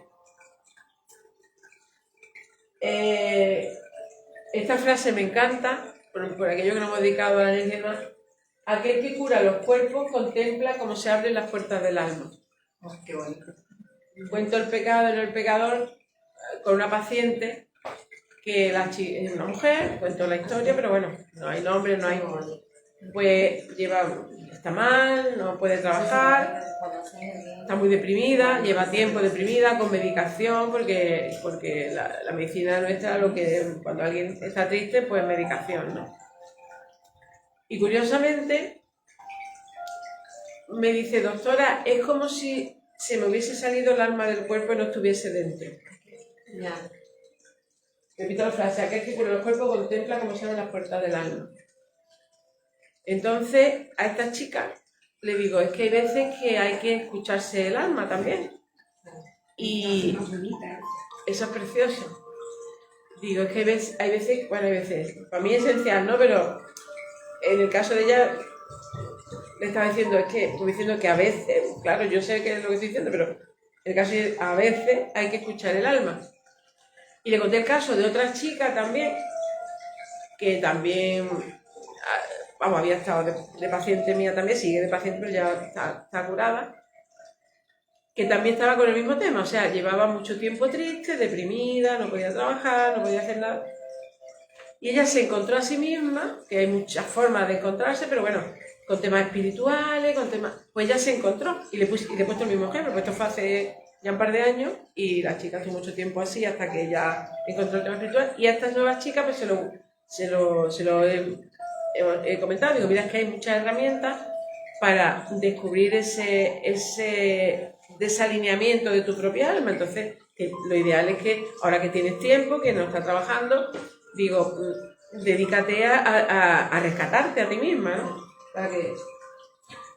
Esta frase me encanta, por aquello que nos hemos dedicado a la energía. Aquel que cura los cuerpos contempla cómo se abren las puertas del alma. Oh, qué bonito. Cuento el pecado y no el pecador con una paciente que es una mujer, cuento la historia, pero bueno, no hay nombre, no hay... Pues está mal, no puede trabajar, está muy deprimida, lleva tiempo deprimida, con medicación, porque la medicina nuestra, cuando alguien está triste, pues medicación, ¿no? Y curiosamente, me dice, doctora, es como si se me hubiese salido el alma del cuerpo y no estuviese dentro. Ya. Repito la frase, aquel que cura los cuerpos contempla cómo se abren las puertas del alma. Entonces, a esta chica le digo, es que hay veces que hay que escucharse el alma también. Y eso es precioso. Digo, es que hay veces, para mí es esencial, ¿no? Pero en el caso de ella, le estaba diciendo, estuve diciendo que a veces, claro, yo sé qué es lo que estoy diciendo, pero en el caso de a veces hay que escuchar el alma. Y le conté el caso de otra chica también, que también, vamos, había estado de paciente mía también, sigue de paciente, pero ya está curada, que también estaba con el mismo tema, o sea, llevaba mucho tiempo triste, deprimida, no podía trabajar, no podía hacer nada. Y ella se encontró a sí misma, que hay muchas formas de encontrarse, pero bueno, con temas espirituales, pues ella se encontró, y le he puesto el mismo ejemplo, pues esto fue hace ya un par de años, y la chica estuvo mucho tiempo así hasta que ella encontró el tema espiritual, y a estas nuevas chicas pues se lo he comentado, digo, mira, es que hay muchas herramientas para descubrir ese desalineamiento de tu propia alma. Entonces, lo ideal es que ahora que tienes tiempo, que no estás trabajando, digo, dedícate a rescatarte a ti misma, ¿no? Para que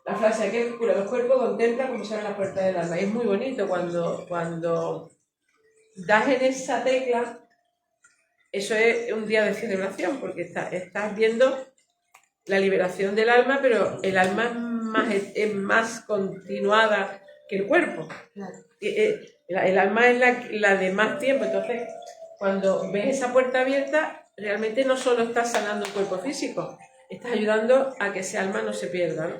la frase que cura los cuerpos contempla cómo se abre la puerta del alma. Y es muy bonito cuando das en esa tecla, eso es un día de celebración, porque estás viendo la liberación del alma, pero el alma es más continuada que el cuerpo. Claro. El alma es la de más tiempo, entonces cuando ves esa puerta abierta, realmente no solo estás sanando el cuerpo físico, estás ayudando a que ese alma no se pierda, ¿no?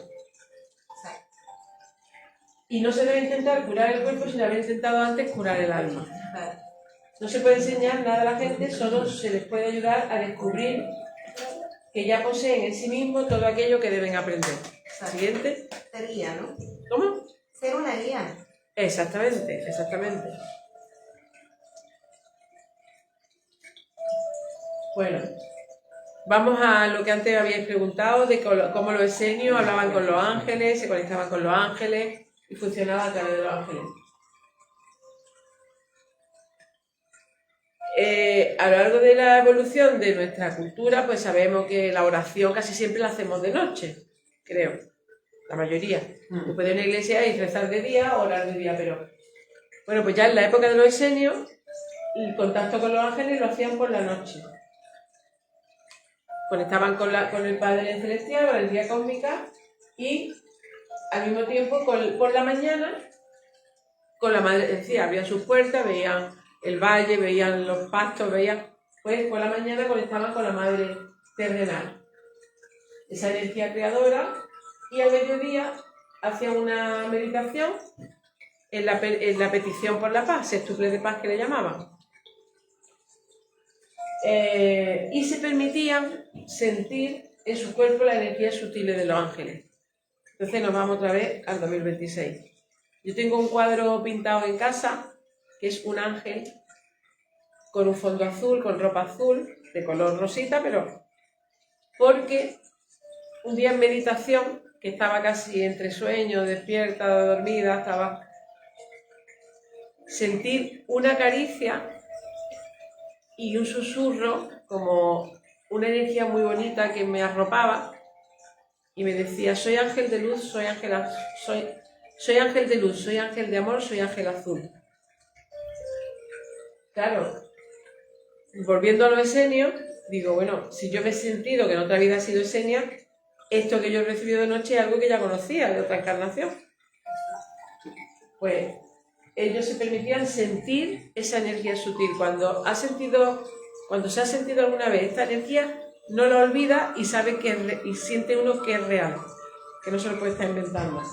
Y no se debe intentar curar el cuerpo sin haber intentado antes curar el alma. No se puede enseñar nada a la gente, solo se les puede ayudar a descubrir que ya poseen en sí mismos todo aquello que deben aprender. Siguiente. Ser guía, ¿no? ¿Cómo? Ser una guía. Exactamente. Bueno, vamos a lo que antes habíais preguntado, de cómo los esenios hablaban con los ángeles, se conectaban con los ángeles y funcionaba a través de los ángeles. A lo largo de la evolución de nuestra cultura, pues sabemos que la oración casi siempre la hacemos de noche, creo, la mayoría. Después de una iglesia y rezar de día o orar de día, pero... Bueno, pues ya en la época de los esenios, el contacto con los ángeles lo hacían por la noche. Conectaban con el Padre Celestial, con la energía cósmica, y al mismo tiempo, por la mañana, con la Madre, es decir, abrían sus puertas, veían el valle, veían los pastos, pues por la mañana conectaban con la Madre terrenal, esa energía creadora, y al mediodía hacían una meditación en la petición por la paz, sextuple de paz que le llamaban. Y se permitían sentir en su cuerpo la energía sutil de los ángeles. Entonces nos vamos otra vez al 2026. Yo tengo un cuadro pintado en casa, que es un ángel con un fondo azul, con ropa azul, de color rosita, pero porque un día en meditación, que estaba casi entre sueño, despierta, dormida, sentir una caricia y un susurro, como una energía muy bonita que me arropaba y me decía: soy ángel de luz, soy ángel de luz, soy ángel de amor, soy ángel azul. Claro, volviendo a lo esenios, digo, bueno, si yo me he sentido que en otra vida he sido esenia, esto que yo he recibido de noche es algo que ya conocía de otra encarnación. Pues ellos se permitían sentir esa energía sutil. Cuando se ha sentido alguna vez esta energía, no la olvida y sabe y siente uno que es real, que no se lo puede estar inventando.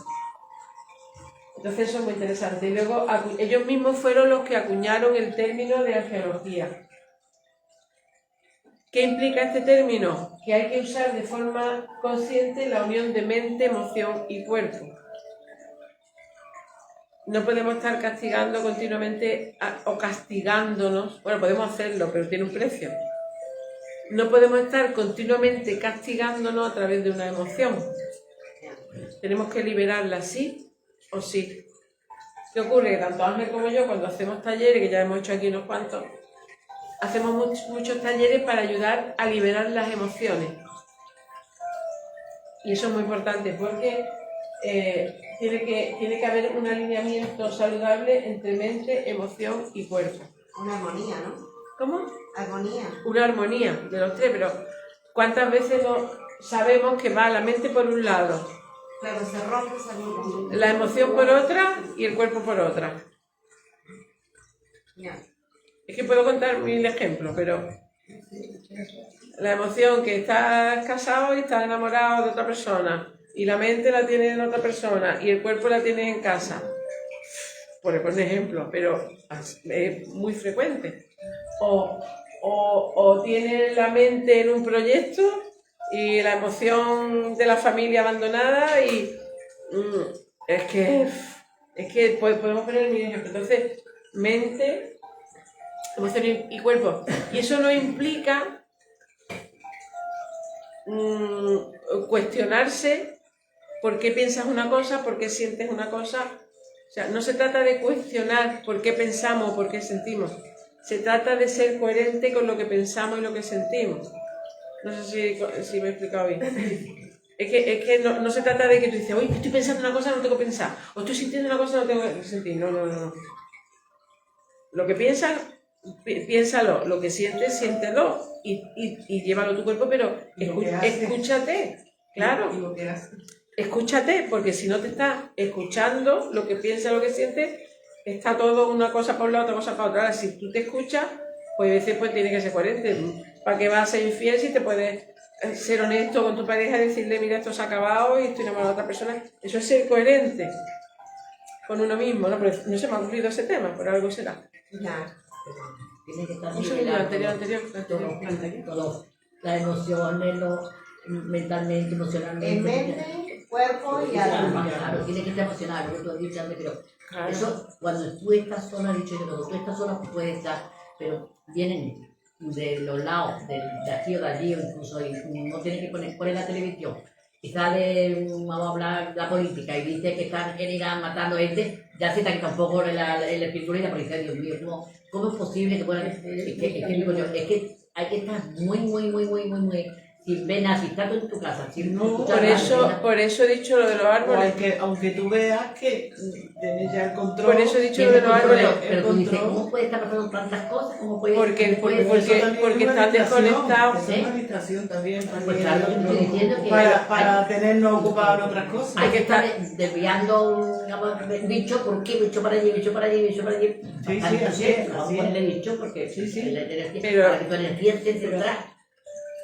Entonces eso es muy interesante. Y luego ellos mismos fueron los que acuñaron el término de angelología. ¿Qué implica este término? Que hay que usar de forma consciente la unión de mente, emoción y cuerpo. No podemos estar castigando continuamente o castigándonos. Bueno, podemos hacerlo, pero tiene un precio. No podemos estar continuamente castigándonos a través de una emoción. Tenemos que liberarla sí o sí. ¿Qué ocurre? Que tanto Ángel como yo, cuando hacemos talleres, que ya hemos hecho aquí unos cuantos, hacemos muchos talleres para ayudar a liberar las emociones. Y eso es muy importante porque tiene que haber un alineamiento saludable entre mente, emoción y cuerpo. Una armonía, ¿no? ¿Cómo? Armonía. Una armonía de los tres, pero ¿cuántas veces no sabemos que va la mente por un lado, Claro, se rompe esa línea. la emoción por otra y el cuerpo por otra? Ya. Es que puedo contar 1000 ejemplos, pero la emoción que estás casado y estás enamorado de otra persona, y la mente la tienes en otra persona, y el cuerpo la tienes en casa. Por ejemplo, pero es muy frecuente. O tienes la mente en un proyecto y la emoción de la familia abandonada y es que podemos poner 1000 ejemplos. Entonces, mente, emoción y cuerpo. Y eso no implica cuestionarse por qué piensas una cosa, por qué sientes una cosa. O sea, no se trata de cuestionar por qué pensamos o por qué sentimos. Se trata de ser coherente con lo que pensamos y lo que sentimos. No sé si me he explicado bien. Es que no se trata de que tú dices, oye, estoy pensando una cosa, no tengo que pensar. O estoy sintiendo una cosa, no tengo que sentir. No. Lo que piensas, piénsalo. Lo que sientes, siéntelo. Y llévalo a tu cuerpo, pero escúchate. Claro. Y lo que haces. Escúchate, porque si no te estás escuchando lo que piensas, lo que sientes, está todo una cosa para un lado, otra cosa para otra. Ahora, si tú te escuchas, pues a veces tiene que ser coherente. ¿Para qué vas a ser infiel si te puedes ser honesto con tu pareja y decirle, mira, esto se ha acabado y estoy enamorado de otra persona? Eso es ser coherente con uno mismo, ¿no? Pero no se me ha ocurrido ese tema, por algo será. Ya. Tiene que estar Un segundo, anterior. Todo. Las emociones, mentalmente, emocionalmente. En mente, cuerpo y alma. Claro, tiene que estar emocional, lo que tú has dicho antes, pero Claro. eso, cuando tú estás sola, he dicho yo, cuando tú estás sola puedes estar, pero vienen de los lados, de aquí o de allí, o incluso, y no tienes que poner la televisión, y sale, vamos a hablar de la política, y dice que están en Irán matando gente, ya se te quita un poco el espíritu y la policía. Dios mío, ¿cómo es posible que puedan? Es que digo yo, es que hay que estar muy sin ver nada, si estás en tu casa, sin escuchar nada. Por eso he dicho lo de los árboles. Aunque tú veas que tienes ya el control. Por eso he dicho lo de los árboles. Pero tú dices, ¿cómo puede estar pasando tantas cosas? ¿Cómo puede, Porque están desconectados. Es una distracción también. Pues claro, lo que estoy diciendo que Para tenernos ocupados en otras cosas. hay que estar desviando un bicho, ¿por qué? Bicho para allí, bicho para allí, bicho para allí. Sí, así es. Vamos a ponerle bicho porque la energía, Pero- para que tu energía esté centrada.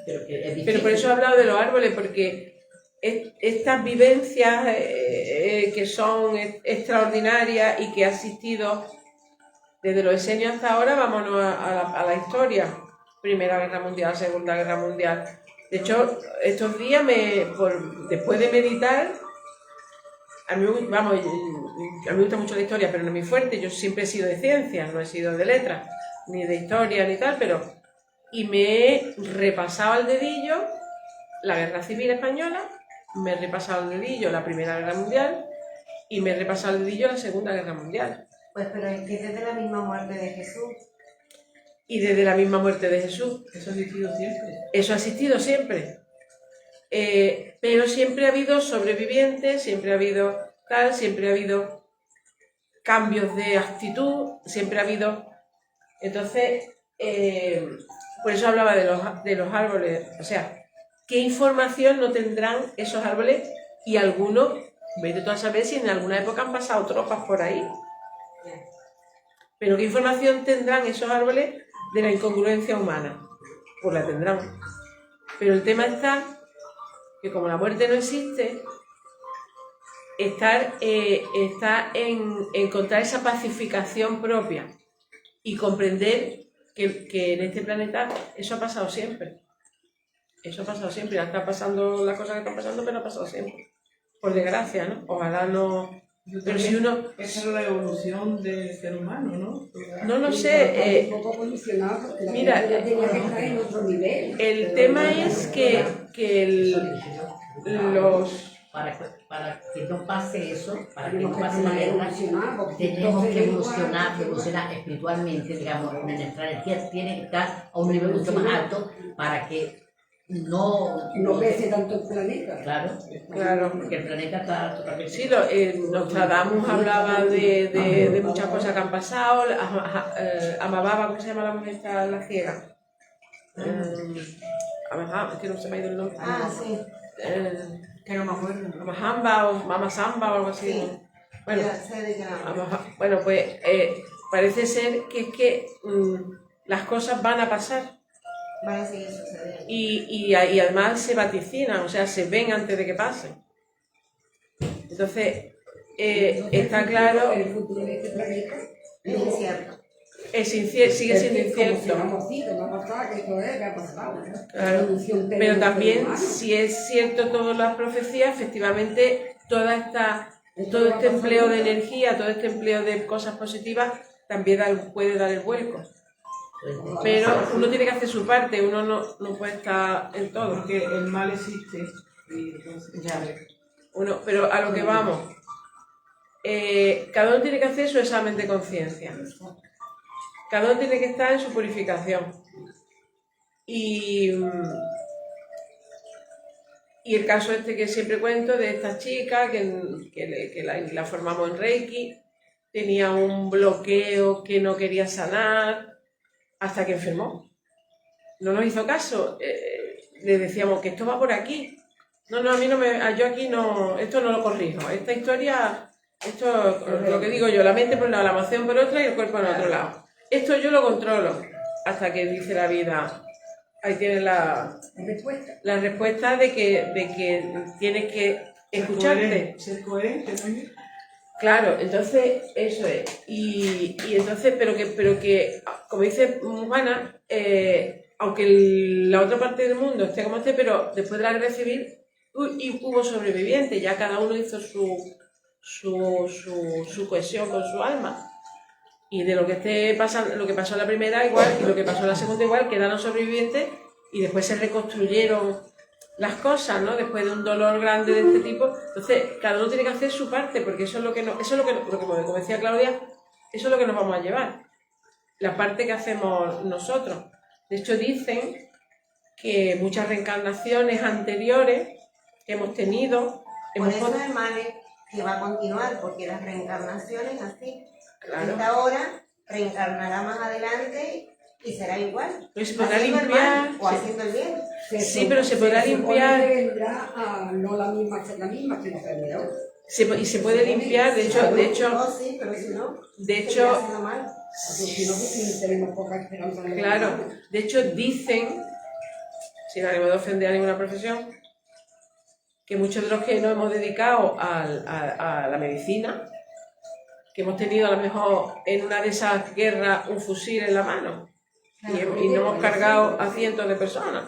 Pero que es difícil. Pero por eso he hablado de los árboles, porque estas vivencias que son extraordinarias y que ha existido desde los esenios hasta ahora, vámonos a la historia. Primera Guerra Mundial, Segunda Guerra Mundial. De hecho, estos días, después de meditar, a mí me gusta mucho la historia, pero no es muy fuerte. Yo siempre he sido de ciencias, no he sido de letras, ni de historia, ni tal, y me he repasado al dedillo la Guerra Civil Española, me he repasado al dedillo la Primera Guerra Mundial y me he repasado al dedillo la Segunda Guerra Mundial. Pues pero es que desde la misma muerte de Jesús. Y desde la misma muerte de Jesús. Eso ha existido siempre. Eso ha existido siempre. Pero siempre ha habido sobrevivientes, siempre ha habido tal, siempre ha habido cambios de actitud, siempre ha habido... Entonces, por eso hablaba de los árboles. O sea, ¿qué información no tendrán esos árboles? Y algunos, vete tú a saber si en alguna época han pasado tropas por ahí. Pero ¿qué información tendrán esos árboles de la incongruencia humana? Pues la tendrán. Pero el tema está que como la muerte no existe, está en encontrar esa pacificación propia y comprender que en este planeta eso ha pasado siempre. Eso ha pasado siempre. Ya está pasando las cosas que están pasando, pero ha pasado siempre. Por desgracia, ¿no? Ojalá no... Pero si uno... Esa es la evolución del ser humano, ¿no? No lo sé. Un poco condicionado porque la Mira, gente ya tenía que estar en otro nivel. El tema es que los... Para que no pase eso, para que no Tenemos pase la guerra, evolucionar, porque tenemos que entonces evolucionar espiritualmente, digamos, nuestra energía tiene que estar a un nivel mucho más alto para que no crece tanto el planeta. Claro. Porque el planeta está totalmente... Sí, Nostradamus hablaba de muchas cosas que han pasado. Amababa, ¿cómo se llama la mujer esta, la ciega? Es que no se me ha ido el nombre. Ah, sí. Que no me acuerdo. Amahamba o Mama Samba o algo así. Sí. Bueno, Ya sé de qué hablas. bueno, pues parece ser que es que las cosas van a pasar. Van a seguir sucediendo. Y además se vaticinan, o sea, se ven antes de que pasen. Entonces, está claro, El futuro de este planeta Es incierto. sigue siendo incierto. Claro. Pero también, si es cierto todas las profecías, efectivamente, todo este empleo de energía, todo este empleo de cosas positivas, también puede dar el vuelco. Pero uno tiene que hacer su parte, uno no puede estar en todo. Porque el mal existe. Y entonces, Pero a lo que vamos, cada uno tiene que hacer su examen de conciencia. Cada uno tiene que estar en su purificación. Y el caso este que siempre cuento de esta chica que la formamos en Reiki, tenía un bloqueo que no quería sanar hasta que enfermó. No nos hizo caso. Le decíamos que esto va por aquí. No, a mí yo aquí no, esto no lo corrijo. Esta historia, esto lo que digo yo, la mente por un lado, la emoción por otra y el cuerpo por otro lado. Esto yo lo controlo. Hasta que dice la vida, ahí tienes la respuesta de que tienes que escucharte. Ser coherente también. Claro, entonces eso es. Y entonces, pero que como dice Juana, aunque la otra parte del mundo esté como esté, pero después de la guerra civil hubo sobrevivientes, ya cada uno hizo su cohesión con su alma. Y de lo que esté pasando, lo que pasó en la primera igual y lo que pasó en la segunda igual, quedaron sobrevivientes y después se reconstruyeron las cosas, ¿no? Después de un dolor grande de este tipo. Entonces, cada uno tiene que hacer su parte, porque eso es lo que como decía Claudia, eso es lo que nos vamos a llevar. La parte que hacemos nosotros. De hecho, dicen que muchas reencarnaciones anteriores que hemos tenido... Por eso, hermanos, que va a continuar, porque las reencarnaciones así. Claro. Esta hora reencarnará más adelante y será igual. Pero se podrá haciendo limpiar, el mal o haciendo el bien. Sí, pero se podrá limpiar. No la misma, sino peor. Y se puede limpiar, de hecho, No, sí, pero si no, de seguirá hecho, haciendo mal. Si no, pues tenemos poca esperanza. claro, de hecho dicen, sin ánimo de ofender a ninguna profesión, que muchos de los que nos hemos dedicado a la medicina, que hemos tenido a lo mejor en una de esas guerras un fusil en la mano y no hemos cargado a cientos de personas.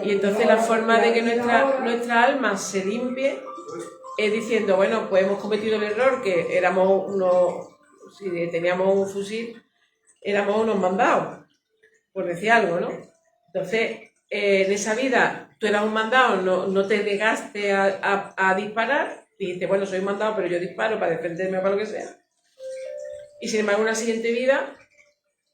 Y entonces la forma de que nuestra alma se limpie es diciendo, bueno, pues hemos cometido el error, que éramos si teníamos un fusil, éramos unos mandados, por decir algo, ¿no? Entonces, en esa vida tú eras un mandado, no te negaste a disparar, dijiste, bueno, soy un mandado, pero yo disparo para defenderme o para lo que sea. y sin embargo en una siguiente vida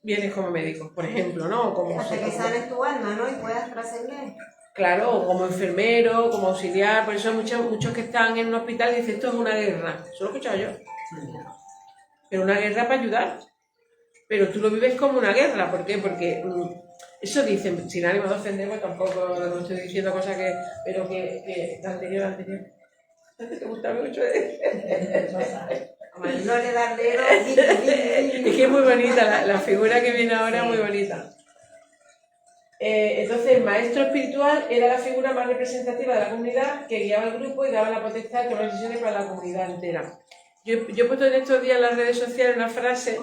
vienes como médico, por ejemplo, ¿no? O como Hasta que sanes tu alma, ¿no? Y puedas trascender. claro, o como enfermero, como auxiliar, por eso muchos que están en un hospital dicen esto es una guerra, eso lo he escuchado yo, pero una guerra para ayudar, pero tú lo vives como una guerra, ¿por qué? Porque eso dicen, sin ánimo de ofender, pues tampoco no estoy diciendo cosas que, pero que la anterior, te gusta mucho, No le das dedo. es que es muy bonita, la figura que viene ahora es muy bonita. Entonces el maestro espiritual era la figura más representativa de la comunidad que guiaba al grupo y daba la potestad de tomar decisiones para la comunidad entera. Yo he puesto en estos días en las redes sociales una frase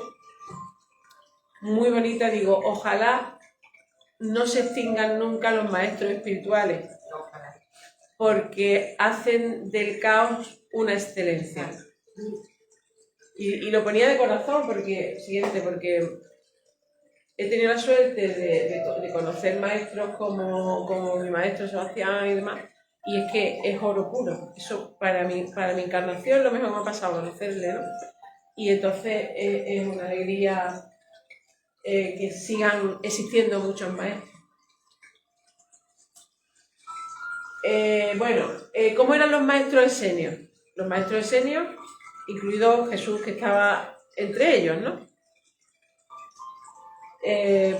muy bonita, digo, ojalá no se extingan nunca los maestros espirituales, porque hacen del caos una excelencia. Y lo ponía de corazón, porque he tenido la suerte de conocer maestros como mi maestro Sebastián y demás, y es que es oro puro. Eso para mi encarnación lo mejor que me ha pasado conocerle, ¿no? Y entonces es una alegría que sigan existiendo muchos maestros. ¿Cómo eran los maestros esenios? Los maestros esenios, incluido Jesús que estaba entre ellos, ¿no?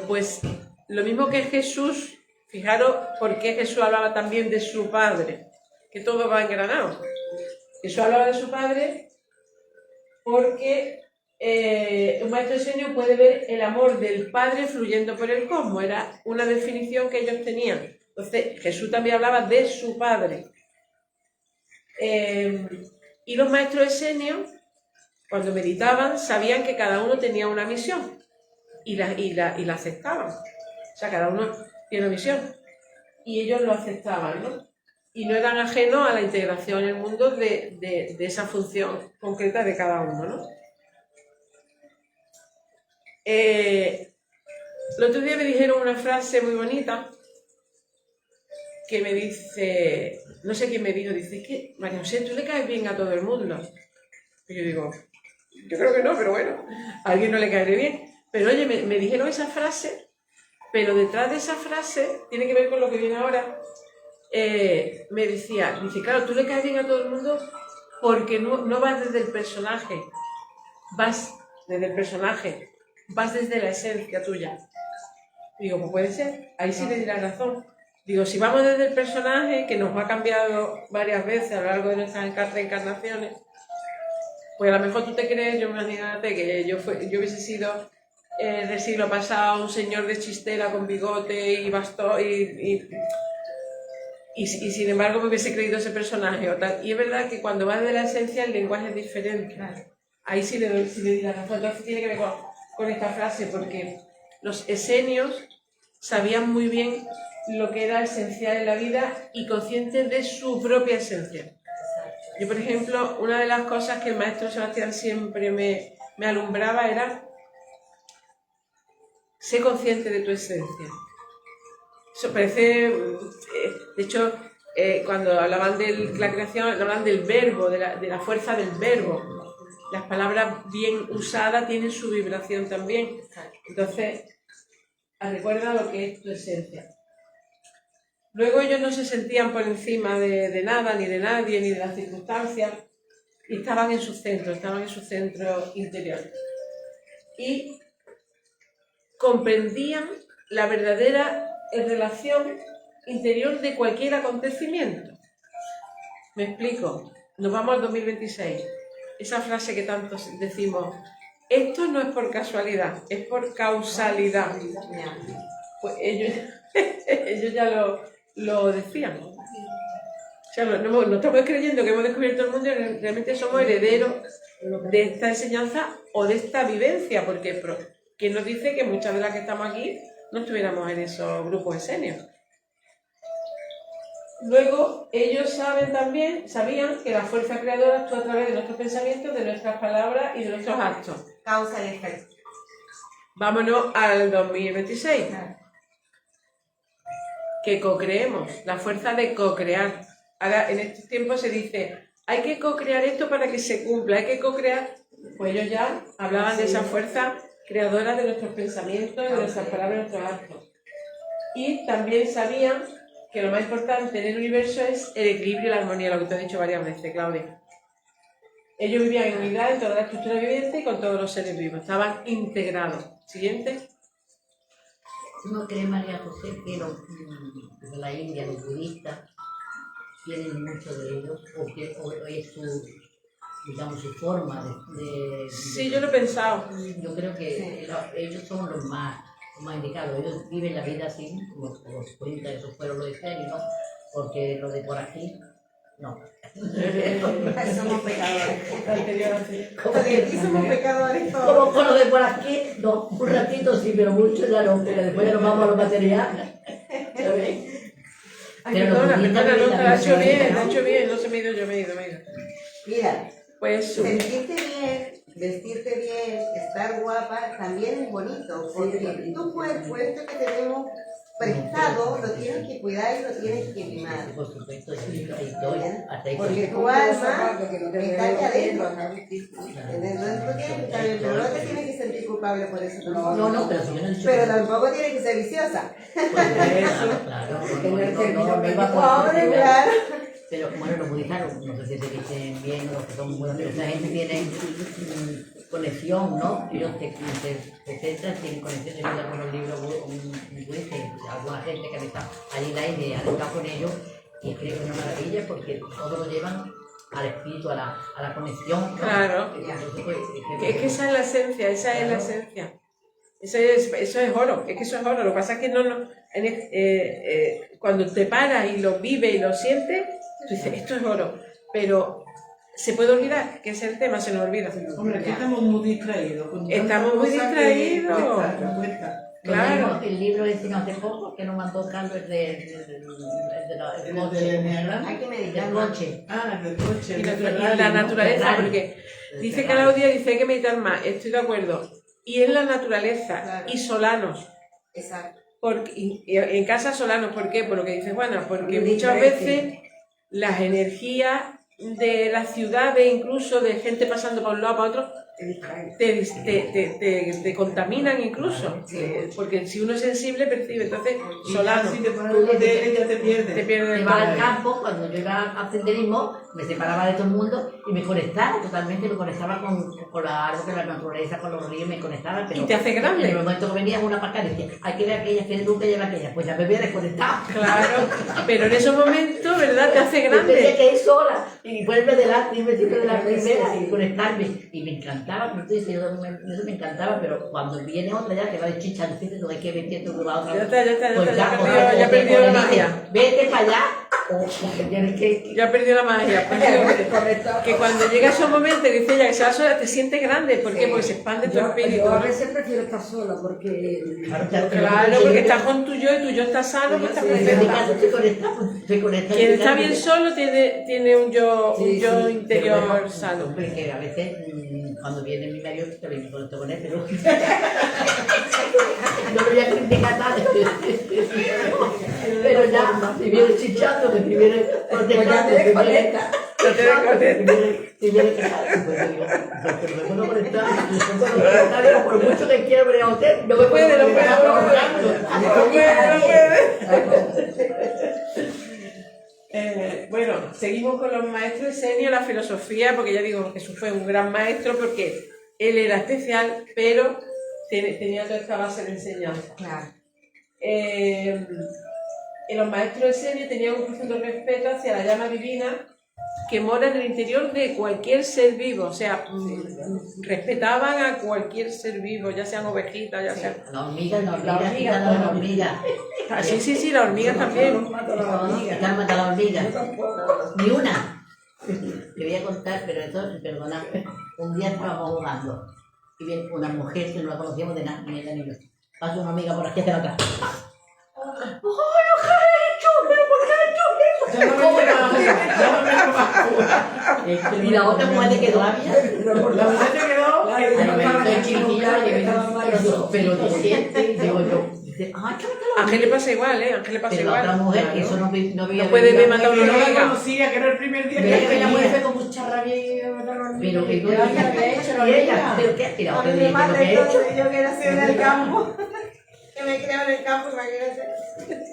Pues lo mismo que Jesús, fijaros por qué Jesús hablaba también de su Padre, que todo va engranado. Jesús hablaba de su Padre porque un maestro esenio puede ver el amor del Padre fluyendo por el cosmos, era una definición que ellos tenían. Entonces Jesús también hablaba de su Padre. Y los maestros esenios, cuando meditaban, sabían que cada uno tenía una misión. Y la aceptaban. O sea, cada uno tiene una misión. Y ellos lo aceptaban, ¿no? Y no eran ajenos a la integración en el mundo de esa función concreta de cada uno, ¿no? El otro día me dijeron una frase muy bonita que me dice, no sé quién me dijo, dice, es que María José, tú le caes bien a todo el mundo. Y yo digo, yo creo que no, pero bueno, a alguien no le caeré bien. Pero oye, me dijeron esa frase, pero detrás de esa frase, tiene que ver con lo que viene ahora, me dice, claro, tú le caes bien a todo el mundo porque no vas desde el personaje, vas desde el personaje, vas desde la esencia tuya. Digo, pues puede ser, ahí sí le dirás razón. Digo, si vamos desde el personaje, que nos ha cambiado varias veces a lo largo de nuestras reencarnaciones, pues a lo mejor tú te crees, yo imagínate que yo hubiese sido del siglo pasado un señor de chistera con bigote y bastón y sin embargo me hubiese creído ese personaje o tal. Y es verdad que cuando vas de la esencia el lenguaje es diferente. Ahí sí le di la razón. Entonces tiene que ver con esta frase, porque los esenios sabían muy bien lo que era esencial en la vida y conscientes de su propia esencia. Yo, por ejemplo, una de las cosas que el maestro Sebastián siempre me alumbraba era: sé consciente de tu esencia. Eso parece, de hecho, cuando hablaban de la creación, hablaban del verbo, de la fuerza del verbo. Las palabras bien usadas tienen su vibración también. Entonces, recuerda lo que es tu esencia. Luego ellos no se sentían por encima de nada, ni de nadie, ni de las circunstancias, y estaban en su centro interior. Y comprendían la verdadera relación interior de cualquier acontecimiento. Me explico. Nos vamos al 2026. Esa frase que tanto decimos, esto no es por casualidad, es por causalidad. Pues ellos ya lo decían. O sea, no estamos creyendo que hemos descubierto el mundo, y realmente somos herederos de esta enseñanza o de esta vivencia, porque ¿quién nos dice que muchas de las que estamos aquí no estuviéramos en esos grupos esenios? Luego, ellos sabían que la fuerza creadora actúa a través de nuestros pensamientos, de nuestras palabras y de nuestros actos. Causa y efecto. Vámonos al 2026. Que co-creemos, la fuerza de co-crear. Ahora, en estos tiempos se dice, hay que co-crear esto para que se cumpla, hay que co-crear. Pues ellos ya hablaban de esa fuerza creadora de nuestros pensamientos, de nuestras palabras, de nuestros actos. Y también sabían que lo más importante en el universo es el equilibrio y la armonía, lo que te he dicho varias veces, Claudia. Ellos vivían en unidad en toda la estructura viviente y con todos los seres vivos, estaban integrados. Siguiente. ¿Tú no crees, María José, que de la India, los budistas, tienen mucho de ellos? ¿O es su, digamos, su forma de Sí, yo lo he pensado. Yo creo que ellos son los más indicados. Ellos viven la vida así, como os cuenta esos fueron los esféricos, ¿no? Porque lo de por aquí, no. Somos pecadores. Anterior, sí. Porque aquí somos pecadores todos. Como con lo de por aquí, no, un ratito sí, pero mucho ya no, pero después ya nos vamos a lo material. ¿Sabes? Ay, Pero los perdona, budistas no, viven te la lo ha vida hecho bien, diferente, lo ha ¿no? hecho bien, no se me ha ido, yo me he ido. Mira, Pues sentirte bien, vestirte bien, estar guapa, también es bonito, porque tu cuerpo, esto que tenemos prestado, lo tienes que cuidar y lo tienes que mimar. Por supuesto, ahí estoy, hasta ahí. Porque tu alma está aquí adentro. Dentro tienes que estar bien, pero no te tienes que sentir culpable por eso. No, pero si yo no he dicho Pero que- tampoco tienes que ser viciosa. Claro, no iba por Pobre, claro. Pero bueno, los budistas no sé si se dicen bien, los que son buenos, pero esa gente tiene conexión, ¿no? Ellos te centran, tienen conexión. Yo leo algunos libros budistas, alguna gente que está allí en la India, ha estado con ellos, y es que es una maravilla porque todo lo llevan al espíritu, a la conexión, ¿no? Claro. Entonces, pues, es que esa es la esencia, esa es la esencia. Eso es oro, es que eso es oro. Lo que pasa es que cuando te paras y lo vives y lo sientes, tú dices, esto es oro. Pero se puede olvidar, que es el tema, se nos olvida. Hombre, aquí estamos muy distraídos. con tanta Estamos muy cosa que distraídos. cuesta. Claro. El libro ese no hace poco que nos mandó Carlos el del coche. Hay que meditar Del más. coche. Ah, del coche. Y del la Ferrari, ¿no? naturaleza, Ferrari. porque dice Ferrari. Claudia, dice hay que meditar más, estoy de acuerdo. Y en la naturaleza, Claro. y solanos. Exacto. Y en casa solanos, ¿por qué? Por lo que dice Juana, porque Muy muchas diferente. veces las energías de las ciudades, incluso de gente pasando para un lado para otro, te contaminan incluso, porque si uno es sensible percibe, entonces Y ya solano, si te pones con tele ya te pierdes. te pierde Me el iba al padre. campo, cuando yo iba a senderismo, me separaba de todo el mundo y me conectaba totalmente, me conectaba con la árbol, con la naturaleza, con los ríos, me conectaba. Pero Y te hace grande. En el momento que venía una para acá, decía, hay que ver aquella, que nunca lleva aquella, pues ya me había desconectado. Claro, pero en esos momentos, ¿verdad? Te hace Yo tenía grande. que ir sola y ponerme delante, irme siempre de la primera y conectarme. Y me encantaba, como tú dices, eso me encantaba, pero cuando viene otra ya que va de chichancito, hay que vestir tu la otra. Ya está, Pues ya perdió la magia. Vete para allá, o porque tienes que. Ya perdió la magia. Pues digo, que cuando llega esos momentos que dice ella que se va sola, te sientes grande. ¿Por qué? Porque se expande tu espíritu. Yo a ¿no? veces prefiero estar sola porque... Claro, porque estás con tu yo y tu yo está sano, pues estás En mi perfecta. caso estoy conectada. Quien está bien solo tiene un yo interior Pero bueno, sano. Hombre, que a veces cuando viene mi marido también me conecto con él, pero no lo voy a criticar tanto. Pero ya, si viene chichando, si viene protestando, si viene cagando, pues digo, porque no me puedo conectar, digo, por mucho que quiera venir a usted, no me puedo conectar. Bueno, seguimos con los maestros Esenio, la filosofía, porque ya digo que Jesús fue un gran maestro porque él era especial, pero tenía toda esta base de enseñanza. Claro. Los maestros Esenio tenían un profundo respeto hacia la llama divina que mora en el interior de cualquier ser vivo, o sea, respetaban a cualquier ser vivo, ya sean ovejitas, ya sean... La hormiga, la hormiga. Ah, sí, las hormigas también. Están matando la hormiga. Ni una. Te voy a contar, pero esto, perdona, un día estábamos jugando y viene una mujer que no la conocíamos de nada, ni ella ni yo. Pasa una amiga por aquí hacia la otra. Y la otra mujer le quedó a mí. La mujer te quedó. Pero de siete, digo yo, Dice, ah, que me Ángel le pasa igual, Ángel le pasa Pero la igual. otra mujer, que Claro. eso no veía No puede ver matar a Que una no la hormiga. conocía, que era el primer día Pero que que la mujer venía. fue con mucha rabia y pero que Yo ya había hecho la y ella, vida. pero qué, y la A otra mí le me dice, mata lo que he hecho. entonces, yo que nací en el campo, que me creo en el campo, imagínate.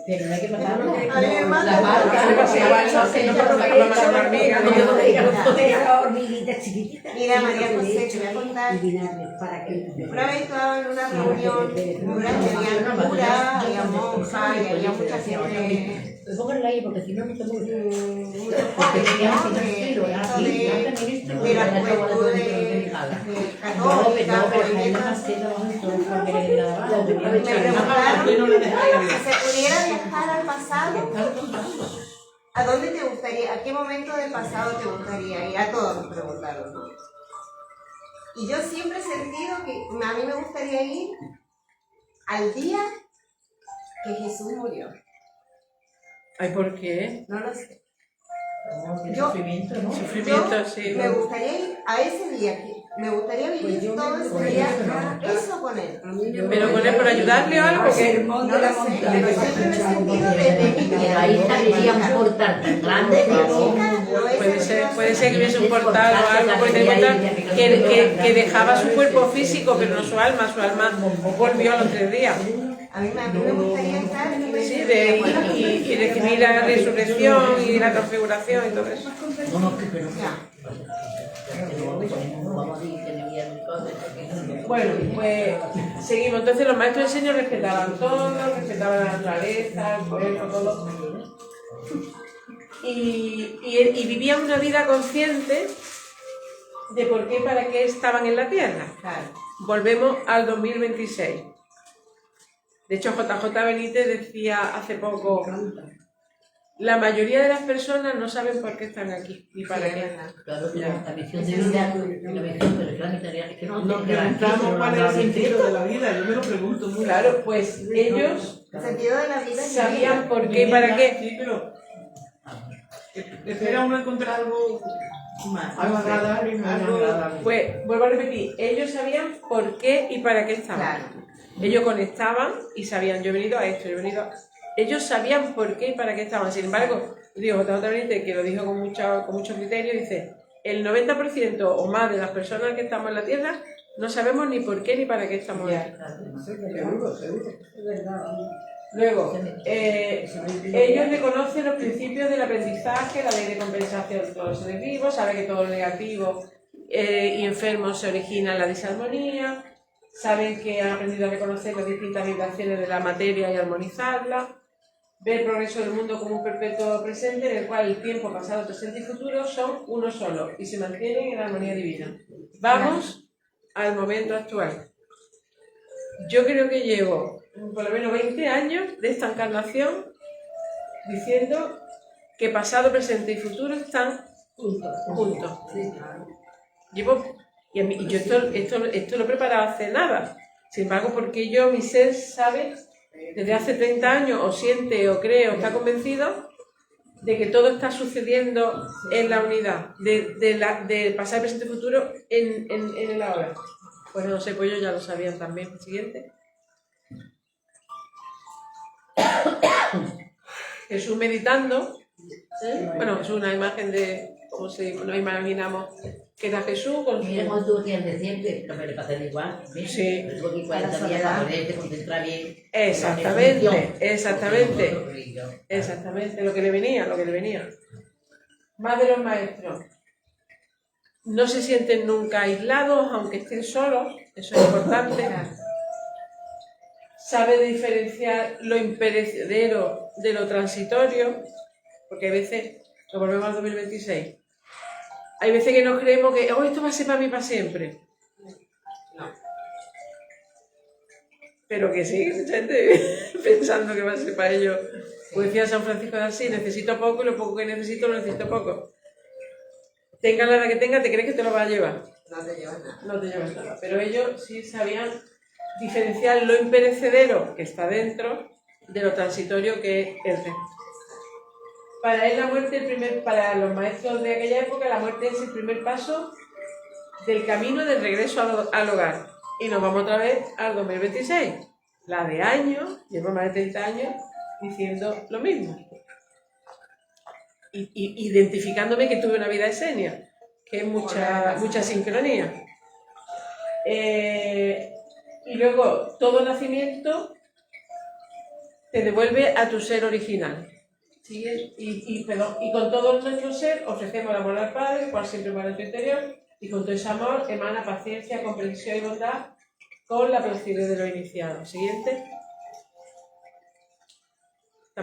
Pero no hay que matarlo. A mí me mata. La marca, Ángel le pasa igual, no sé, no creo que va a matar una hormiga. no te lo diga, no te lo diga. Esa hormiguita chiquitita. Mira, María José, te voy a contar. Y vinagre, para que... Una vez estaba en una reunión, había cura, había monja y había mucha gente. Pues pónganla ahí porque si no, no te mueve. Muchos Porque jóvenes, ya ¿no? de la juventud católica, pero Aparte no le dejáis hablar. si se pudiera viajar al pasado, ¿a dónde te gustaría, a qué momento del pasado te gustaría ir? A todos nos preguntaron, ¿no? Y yo siempre he sentido que a mí me gustaría ir al día que Jesús murió. Ay, ¿por qué? No lo sé. Yo, sufrimiento, ¿no? Sufrimiento, sí. Me gustaría ir a ese día, me gustaría vivir todo ese día, eso con él. Pero con él por ayudarle o algo, que Sermón No de la lo sé, montaña. pero siempre me he sentido desde mi Pero ahí estaría un portal tan grande puede ser que hubiese un portal o algo, porque ten en cuenta que dejaba su cuerpo físico, pero no su alma volvió a los 3 días. A mí me gustaría estar Sí, y recibir la resurrección y la transfiguración y todo eso. No, no, que pero Ya. vamos a ir, que me guían mi cosa. Bueno, pues seguimos. Entonces los maestros de diseño respetaban todo, respetaban la naturaleza, el cuerpo, todo. Y vivían una vida consciente de por qué y para qué estaban en la Tierra. Claro. Volvemos al 2026. De hecho, JJ Benítez decía hace poco, la mayoría de las personas no saben por qué están aquí, ni para Sí, es qué. verdad. Claro, la visión de vida, la visión, pero claro, es que no Nos preguntamos cuál es el sentido de la vida, yo me lo pregunto mucho. Claro, pues ellos El sentido de la vida es sabían por qué y para qué. Sí, pero espera uno encontrar algo más. Algo agradable y no agradable. Pues, vuelvo a repetir, ellos sabían por qué y para qué estaban. Claro. Ellos conectaban y sabían, yo he venido a esto, yo he venido a... Ellos sabían por qué y para qué estaban. Sin embargo, digo, JJ Benítez, que lo dijo con mucho criterio, dice, el 90% o más de las personas que estamos en la Tierra no sabemos ni por qué ni para qué estamos aquí. Seguro, seguro. Es verdad. Luego, ellos reconocen los principios del aprendizaje, la ley de compensación de todos los seres vivos, saben que todo lo negativo y enfermo se origina en la disarmonía, saben que han aprendido a reconocer las distintas vibraciones de la materia y armonizarla, ver el progreso del mundo como un perpetuo presente en el cual el tiempo pasado, presente y futuro son uno solo y se mantienen en la armonía divina. Vamos al momento actual. Yo creo que llevo por lo menos 20 años de esta encarnación diciendo que pasado, presente y futuro están juntos. Llevo, y yo esto lo he preparado hace nada. Sin embargo, porque yo, mi ser, sabe desde hace 30 años, o siente, o cree, o está convencido de que todo está sucediendo en la unidad, de pasado, presente y futuro en el ahora. Pues no sé, pues ellos ya lo sabían también. Siguiente. Jesús meditando, bueno, es una imagen de cómo nos imaginamos que era Jesús con Mira su... cómo tú tienes decir que me le pasa igual. Sí. Porque igual también para poderte concentrar bien. Exactamente, lo que le venía. Más de los maestros. No se sienten nunca aislados, aunque estén solos, eso es importante. Sabe diferenciar lo imperecedero de lo transitorio, porque a veces, lo volvemos al 2026, hay veces que nos creemos que esto va a ser para mí para siempre. No. Pero que sí, mucha gente pensando que va a ser para ellos. Como decía San Francisco de Asís, necesito poco y lo poco que necesito lo necesito poco. Tenga la edad que tenga, te crees que te lo vas a llevar. No te llevas nada. No te llevas nada. Pero ellos sí sabían diferenciar lo imperecedero que está dentro de lo transitorio que es el resto. Para él la muerte, para los maestros de aquella época, la muerte es el primer paso del camino del regreso al hogar. Y nos vamos otra vez al 2026. la de años, llevo más de 30 años diciendo lo mismo. Y identificándome que tuve una vida esenia, que es mucha sincronía. Y luego, todo nacimiento te devuelve a tu ser original. ¿Sí? Y con todo nuestro ser ofrecemos el amor al Padre, cual siempre va en tu interior, y con todo ese amor emana paciencia, comprensión y bondad con la placidez de lo iniciado. Siguiente.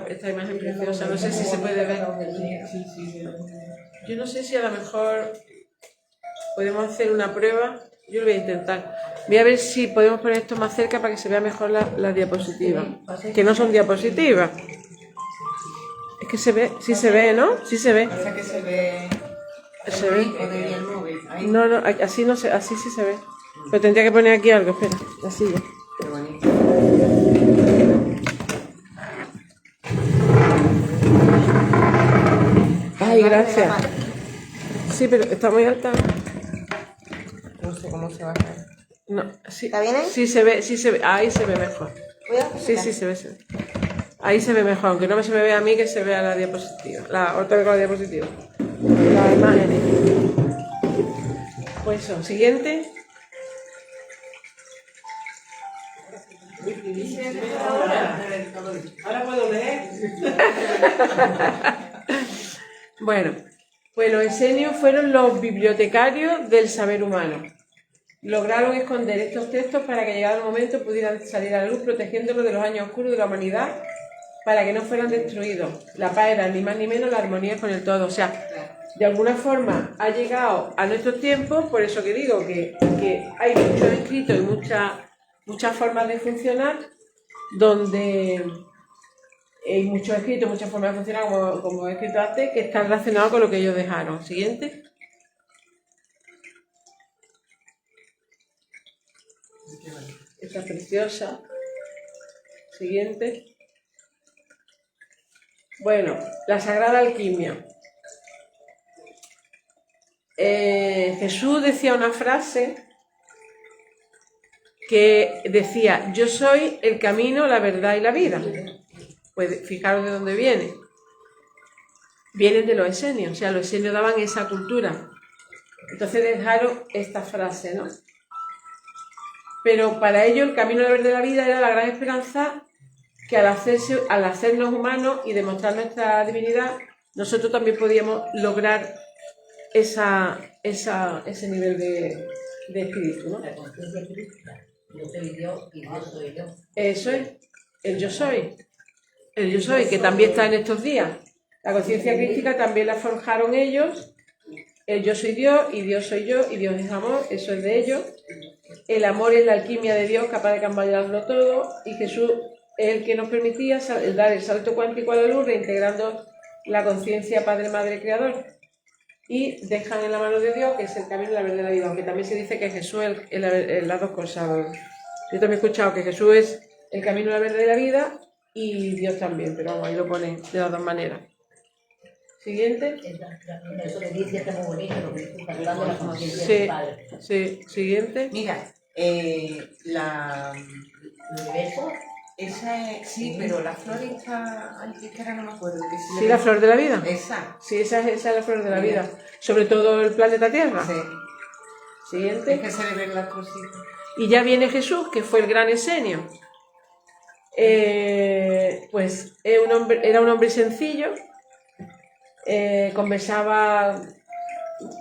Esta imagen preciosa, no sé si se puede ver. Yo no sé si a lo mejor podemos hacer una prueba. Yo lo voy a intentar. Voy a ver si podemos poner esto más cerca para que se vea mejor la diapositiva. Que no son diapositivas. Es que se ve, sí se ve, ¿no? Sí se ve. Pasa que se ve. Se ve. El móvil. Ahí. No, así no se, así sí se ve. Pero tendría que poner aquí algo, espera, la silla. Qué bonito. Ay, gracias. Sí, pero está muy alta. No sé cómo se va a hacer. No, sí. ¿Está bien ahí? Sí se ve, sí se ve. Ahí se ve mejor. Voy a Sí, sí, se ve, se ve. Ahí se ve mejor, aunque no se me vea a mí, que se vea la diapositiva. Otra diapositiva. La imagen. Pues eso, siguiente. Ahora puedo leer. Bueno, pues los esenios fueron los bibliotecarios del saber humano. Lograron esconder estos textos para que llegado el momento pudieran salir a la luz, protegiéndolos de los años oscuros de la humanidad para que no fueran destruidos. La paz era ni más ni menos la armonía con el todo. O sea, de alguna forma ha llegado a nuestros tiempos, por eso que digo que hay muchos escritos y muchas formas de funcionar, donde hay muchos escritos, muchas formas de funcionar, como he escrito antes, que están relacionados con lo que ellos dejaron. Siguiente. Esta preciosa. Siguiente. Bueno, la Sagrada Alquimia. Jesús decía una frase que decía: yo soy el camino, la verdad y la vida. Pues fijaros de dónde viene. Vienen de los esenios, o sea, los esenios daban esa cultura. Entonces dejaron esta frase, ¿no? Pero para ellos el camino, la verdad y la vida era la gran esperanza que al hacernos humanos y demostrar nuestra divinidad, nosotros también podíamos lograr ese nivel de espíritu, ¿no? La conciencia crítica. Yo soy Dios y Dios soy yo. Eso es, el yo soy. El yo soy, que también está en estos días. La conciencia crítica también la forjaron ellos. El yo soy Dios y Dios soy yo y Dios es amor, eso es de ellos. El amor es la alquimia de Dios, capaz de cambiarlo todo, y Jesús es el que nos permitía dar el salto cuántico a la luz, reintegrando la conciencia Padre, Madre, Creador. Y dejan en la mano de Dios, que es el camino, la verdad y la vida, aunque también se dice que Jesús es las dos cosas. Yo también he escuchado que Jesús es el camino, la verdad y la vida, y Dios también, pero vamos, ahí lo ponen de las dos maneras. Siguiente. Eso que dice está muy bonito, lo que estoy hablando de la conciencia Sí, del Padre. sí, siguiente. Mira, la. ¿El universo? Esa sí, pero la flor está. Ay, es que ahora no me acuerdo. Que Sí, la flor de la vida. Esa. Sí, esa es la flor de la vida. Sobre todo el planeta Tierra. Sí. Siguiente. Es que se le ven las cositas. Y ya viene Jesús, que fue el gran esenio. Pues era un hombre sencillo, conversaba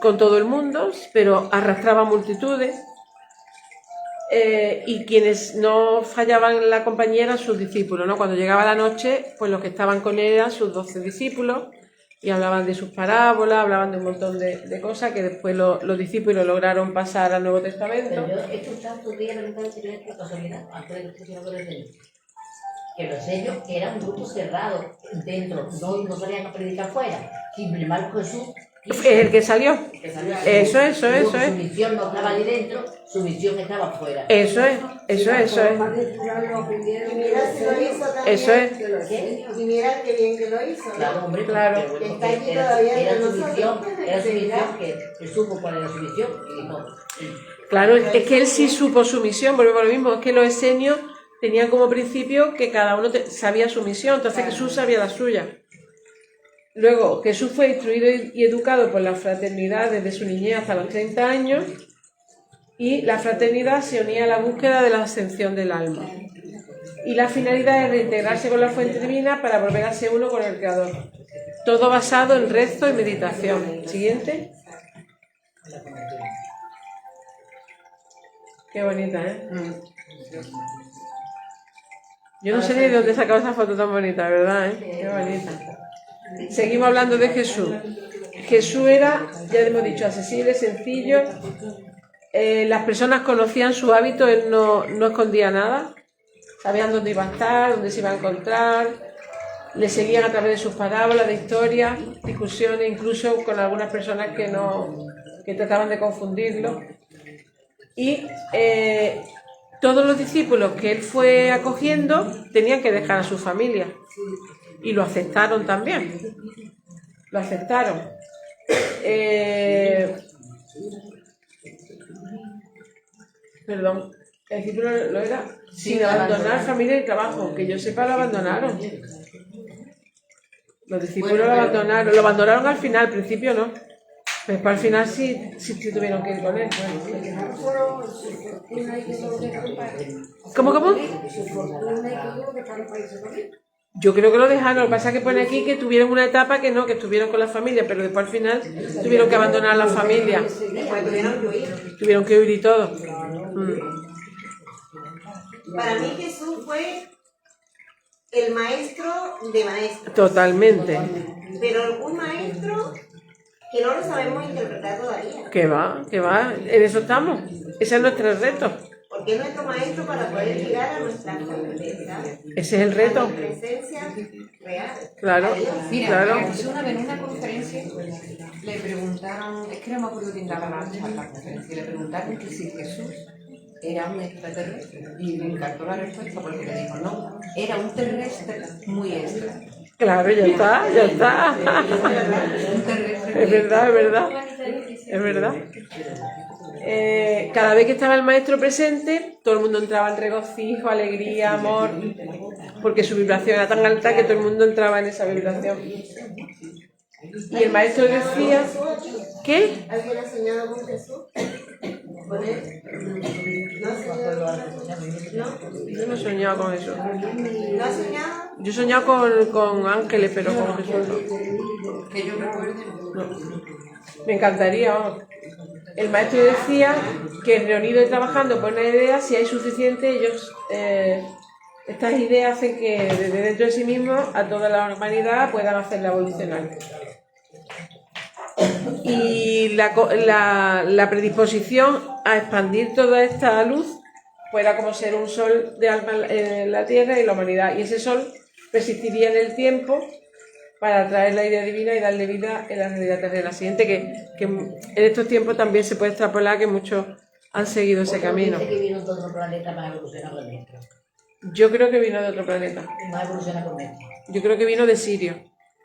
con todo el mundo, pero arrastraba multitudes, y quienes no fallaban en la compañía eran sus discípulos, ¿no? Cuando llegaba la noche, pues los que estaban con él eran sus 12 discípulos, y hablaban de sus parábolas, hablaban de un montón de cosas que después los discípulos lograron pasar al Nuevo Testamento. Pero yo he escuchado estos días, lamentablemente, por casualidad, antes de que estuviera con el sello, que los sellos eran un grupo cerrado dentro, no salían a predicar fuera. Sin embargo, Jesús Es el que salió. Eso es. Su misión no estaba allí dentro, su misión estaba fuera. Eso es. Y mira si lo hizo también. Eso es. Y mira qué bien que lo hizo. Claro, hombre, Claro. porque Está aquí era todavía su con misión, nosotros. era su misión, que supo cuál era su misión y dijo, Claro, es que él sí supo su misión, volvemos a lo mismo, es que los esenios tenían como principio que cada uno sabía su misión, entonces Jesús sabía la suya. Luego, Jesús fue instruido y educado por la fraternidad desde su niñez hasta los 30 años, y la fraternidad se unía a la búsqueda de la ascensión del alma. Y la finalidad es reintegrarse con la fuente divina para volver a ser uno con el Creador. Todo basado en rezo y meditación. Siguiente. Qué bonita, ¿eh? Yo no sé ni de dónde he sacado esa foto tan bonita, ¿verdad? Qué bonita. Seguimos hablando de Jesús. Jesús era, ya hemos dicho, accesible, sencillo. Las personas conocían su hábito, él no escondía nada. Sabían dónde iba a estar, dónde se iba a encontrar. Le seguían a través de sus parábolas, de historias, discusiones, incluso con algunas personas que trataban de confundirlo. Y todos los discípulos que él fue acogiendo tenían que dejar a su familia. Y lo aceptaron también. Lo aceptaron. Perdón, el discípulo lo era sin abandonar familia y trabajo. Que yo sepa, lo abandonaron. Los discípulos lo abandonaron al final, al principio no. Pues para el final sí tuvieron que ir con él. ¿Cómo? Yo creo que lo dejaron, lo que pasa es que pone aquí que tuvieron una etapa que estuvieron con la familia, pero después al final tuvieron que abandonar la familia. Tuvieron que huir y todo. Para mí Jesús fue el maestro de maestros. Totalmente. Pero un maestro que no lo sabemos interpretar todavía. Que va, en eso estamos. Ese es nuestro reto. Porque es nuestro maestro para poder llegar a nuestra realidad. Ese es el reto. A la presencia real. Claro, Mira, claro. a Jesús una vez en una conferencia le preguntaron, es que no me acuerdo quién daba la conferencia, le preguntaron que si Jesús era un extraterrestre. Y me encantó la respuesta porque le dijo, no, era un terrestre muy extra. Claro, ya está. Un terrestre Es verdad. Cada vez que estaba el maestro presente, todo el mundo entraba en regocijo, alegría, amor, porque su vibración era tan alta que todo el mundo entraba en esa vibración. Y el maestro decía, ¿qué? ¿Alguien ha soñado con Jesús? ¿Con él? ¿No ha soñado con Jesús? ¿No? Yo no he soñado con eso. ¿No ha soñado? Yo he soñado con ángeles, pero con Jesús no. que yo recuerde. No. Me encantaría, vamos. El maestro decía que reunidos y trabajando por una idea, si hay suficiente, ellos estas ideas hacen que desde dentro de sí mismos a toda la humanidad puedan hacerla evolucionar. Y la predisposición a expandir toda esta luz pues era como ser un sol de alma en la tierra y la humanidad, y ese sol persistiría en el tiempo para traer la idea divina y darle vida en la realidad terrena. Siguiente, que en estos tiempos también se puede extrapolar que muchos han seguido ese camino. Dice que vino de otro planeta para evolucionar con nuestro. Yo creo que vino de otro planeta. Más evoluciona con nuestro. Yo creo que vino de Sirio.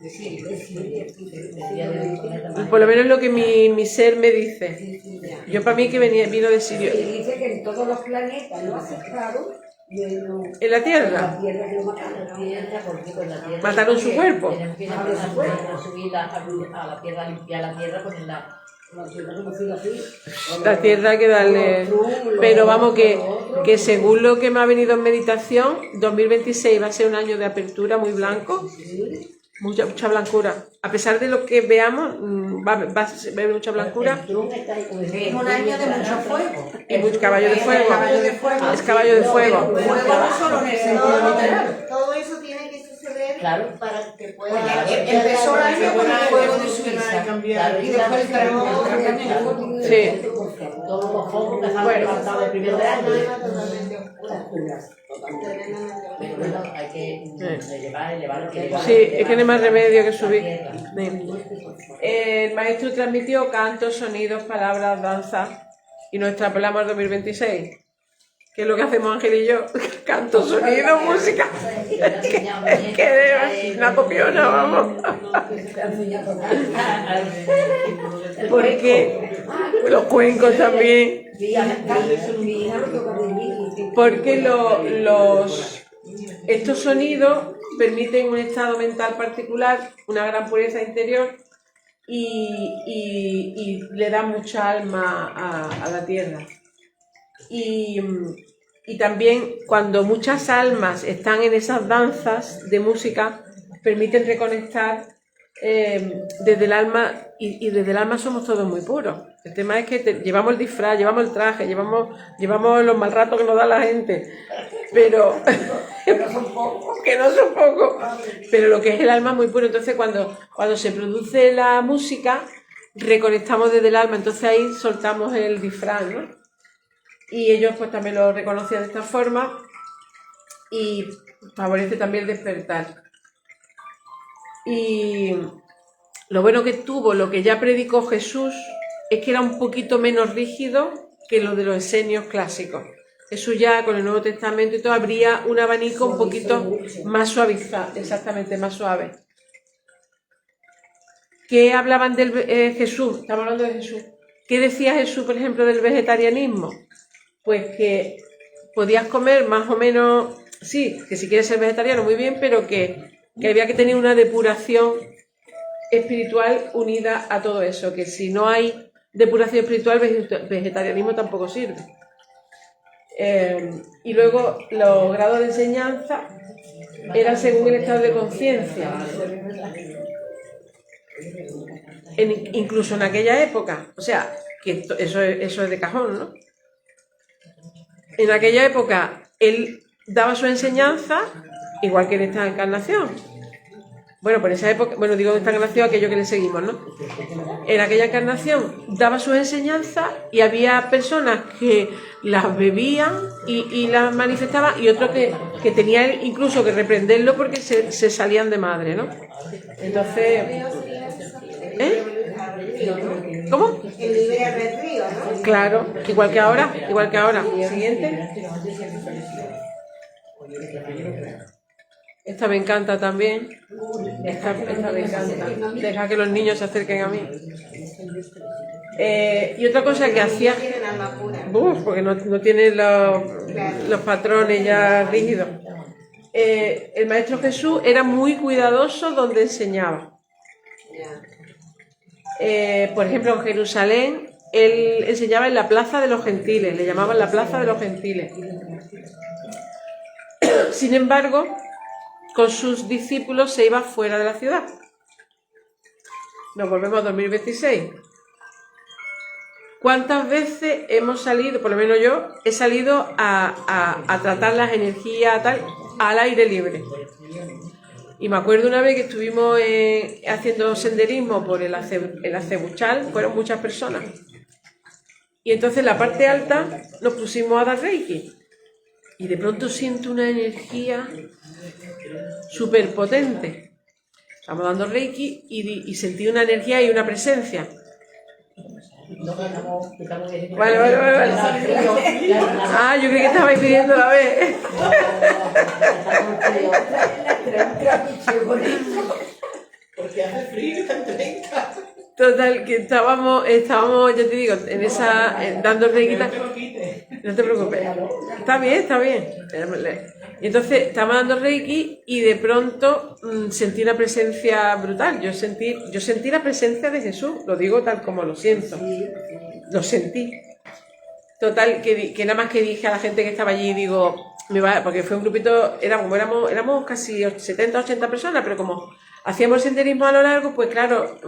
De Sirio. Decía de un planeta más. Por lo menos lo que mi ser me dice. Yo para mí que vino de Sirio. Y dice que en todos los planetas lo aceptaron, pero ¿En la Tierra? la Tierra que lo mataron. Porque con la tierra. ¿Mataron su cuerpo? Tienen que subir a la tierra, limpiar la tierra, ponerla. La Tierra hay que darle... Pero vamos, que según lo que me ha venido en meditación, 2026 va a ser un año de apertura muy blanco. Mucha blancura. A pesar de lo que veamos, va a haber mucha blancura. Es un año de mucho fuego. Y mucho caballo de fuego. Es caballo de fuego. Fuego no solo en el sentido literal. Todo eso tiene que suceder para que pueda... Empezó el año con el fuego de Suiza. Y después el terremoto también. Sí. Todos los focos que se han levantado el primer de año. Pero bueno, hay que elevar. Sí, es que no hay más remedio que subir. El maestro transmitió cantos, sonidos, palabras, danza, y nos extrapolamos al 2026. ¿Qué es lo que hacemos Ángel y yo? canto, sonido, música. Es que es una copiona, vamos. Porque los cuencos también. Porque estos sonidos permiten un estado mental particular, una gran pureza interior y le dan mucha alma a la tierra. Y también cuando muchas almas están en esas danzas de música, permiten reconectar desde el alma, y desde el alma somos todos muy puros. El tema es que llevamos el disfraz, llevamos el traje, llevamos los mal ratos que nos da la gente, pero que no son pocos, pero lo que es el alma es muy puro. Entonces cuando se produce la música, reconectamos desde el alma, entonces ahí soltamos el disfraz, ¿no? Y ellos pues también lo reconocían de esta forma y favorece también el despertar. Y lo bueno que tuvo, lo que ya predicó Jesús, es que era un poquito menos rígido que lo de los esenios clásicos. Jesús ya con el Nuevo Testamento y todo habría un abanico un poquito más suavizado, exactamente, más suave. ¿Qué hablaban del Jesús? Estamos hablando de Jesús. ¿Qué decía Jesús, por ejemplo, del vegetarianismo? Pues que podías comer más o menos, sí, que si quieres ser vegetariano muy bien, pero que había que tener una depuración espiritual unida a todo eso, que si no hay depuración espiritual, vegetarianismo tampoco sirve. Y luego los grados de enseñanza eran según el estado de conciencia. Incluso en aquella época, o sea, que eso es de cajón, ¿no? En aquella época él daba su enseñanza igual que en esta encarnación. Bueno, por esa época, bueno, digo en esta encarnación aquello que le seguimos, ¿no? En aquella encarnación daba sus enseñanzas y había personas que las bebían y las manifestaban y otros que tenían incluso que reprenderlo porque se salían de madre, ¿no? Entonces... ¿Cómo? El libre albedrío, ¿no? Claro, igual que ahora. Siguiente. Esta me encanta también. Esta me encanta. Deja que los niños se acerquen a mí. Y otra cosa que hacía... porque no tiene los patrones ya rígidos. El Maestro Jesús era muy cuidadoso donde enseñaba. Por ejemplo, en Jerusalén, él enseñaba en la Plaza de los Gentiles, le llamaban la Plaza de los Gentiles. Sin embargo, con sus discípulos se iba fuera de la ciudad. Nos volvemos a 2026. ¿Cuántas veces hemos salido, por lo menos yo, he salido a tratar las energías tal, al aire libre? Y me acuerdo una vez que estuvimos haciendo senderismo por el Acebuchal, fueron muchas personas. Y entonces en la parte alta nos pusimos a dar Reiki. Y de pronto siento una energía súper potente. Estamos dando Reiki y sentí una energía y una presencia. Vale. Ah, yo creí que estabais pidiendo la vez. Porque hace frío, está en 30. Total, que estábamos, ya te digo, en esa, dando Reiki. No te preocupes. Está bien. Y entonces estábamos dando Reiki y de pronto sentí una presencia brutal. Yo sentí la presencia de Jesús, lo digo tal como lo siento. Lo sentí. Total, que nada más que dije a la gente que estaba allí, digo, porque fue un grupito, éramos casi 70, 80 personas, pero como hacíamos senderismo a lo largo, pues claro,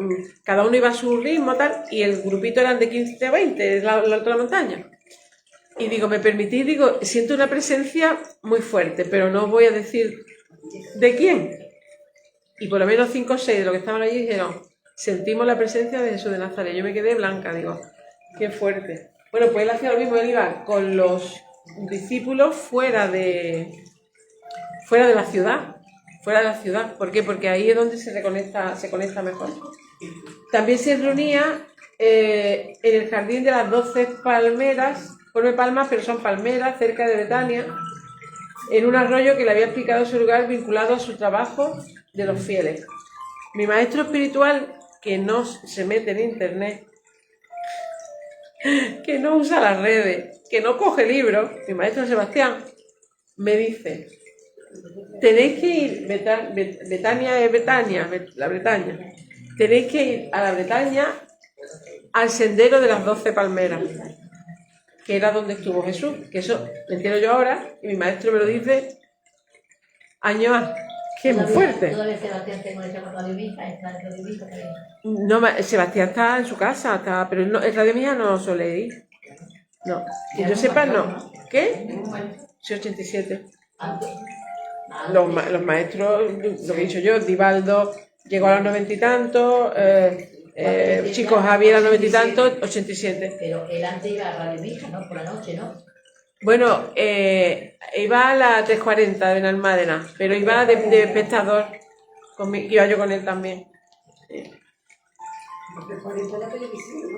cada uno iba a su ritmo tal, y el grupito eran de 15 a 20, la alta de la montaña. Y digo, ¿me permitís? Digo, siento una presencia muy fuerte, pero no os voy a decir de quién. Y por lo menos 5 o 6 de los que estaban allí dijeron, sentimos la presencia de Jesús de Nazaret. Yo me quedé blanca, digo, qué fuerte. Bueno, pues él hacía lo mismo, él iba con los discípulos fuera de la ciudad. ¿Por qué? Porque ahí es donde se conecta mejor. También se reunía en el jardín de las 12 palmeras, pone palmas, pero son palmeras, cerca de Betania. en un arroyo que le había explicado su lugar vinculado a su trabajo de los fieles. Mi maestro espiritual, que no se mete en internet, que no usa las redes, que no coge libros, mi maestro Sebastián, me dice, tenéis que ir, Betania es Betania, la Bretaña, tenéis que ir a la Bretaña al sendero de las 12 palmeras, que era donde estuvo Jesús, que eso me entero yo ahora, y mi maestro me lo dice años antes, que es muy fuerte. Todavía Sebastián tengo ese Radio Mija, está en Radio Mija también. No, Sebastián está en su casa, pero el Radio Mija no suele ir. No, que yo sepa, no. ¿Qué? Sí, 87. Los maestros, lo que he dicho yo, Divaldo llegó a los 90 y tantos, Chico Javier a los 90 y tantos, 87. Pero él antes iba a Radio Mija, ¿no? Por la noche, ¿no? Bueno, iba a la 340 de Benalmádena, pero iba de espectador, iba yo con él también.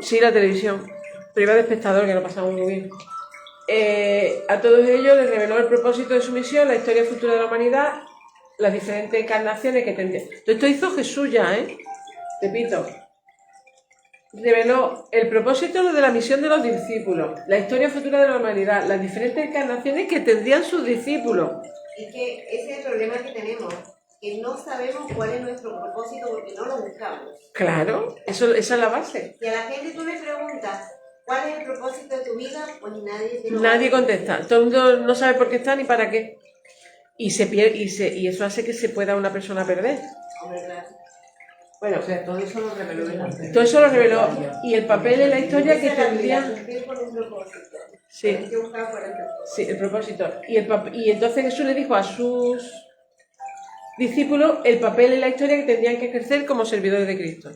Sí, la televisión, pero iba de espectador, que lo pasamos muy bien. A todos ellos les reveló el propósito de su misión, la historia futura de la humanidad, las diferentes encarnaciones que tendría. Todo esto hizo Jesús ya, repito. Reveló el propósito de la misión de los discípulos, la historia futura de la humanidad, las diferentes encarnaciones que tendrían sus discípulos. Es que ese es el problema que tenemos, que no sabemos cuál es nuestro propósito porque no lo buscamos. Claro, esa es la base. Si a la gente tú le preguntas cuál es el propósito de tu vida, pues nadie contesta. Todo el mundo no sabe por qué está ni para qué. Y se pierde, y eso hace que se pueda una persona perder. Hombre, claro. Bueno, O sea, todo eso lo reveló él. todo eso lo reveló. Y el papel en la historia que tendría. Sí, sí, el propósito. Y entonces Jesús le dijo a sus discípulos el papel en la historia que tendrían que ejercer como servidores de Cristo.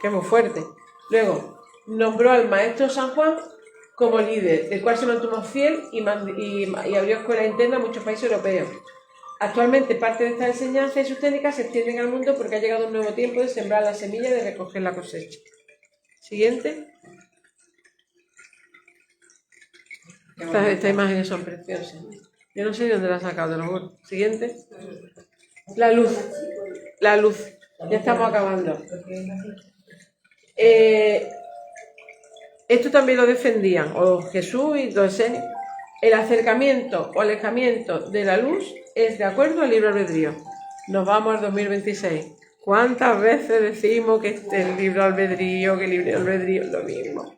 Que es muy fuerte. Luego, nombró al maestro San Juan como líder, del cual se mantuvo fiel y abrió escuelas internas en muchos países europeos. Actualmente parte de estas enseñanzas y sus técnicas se extienden al mundo porque ha llegado un nuevo tiempo de sembrar la semilla y de recoger la cosecha. Siguiente. Estas imágenes son preciosas. Yo no sé de dónde la ha sacado, de lo bueno. Siguiente. La luz. La luz. Ya estamos acabando. Esto también lo defendían, o Jesús y los esenios. El acercamiento o alejamiento de la luz es de acuerdo al libre albedrío. Nos vamos al 2026. ¿Cuántas veces decimos que el libre albedrío, que el libre albedrío es lo mismo?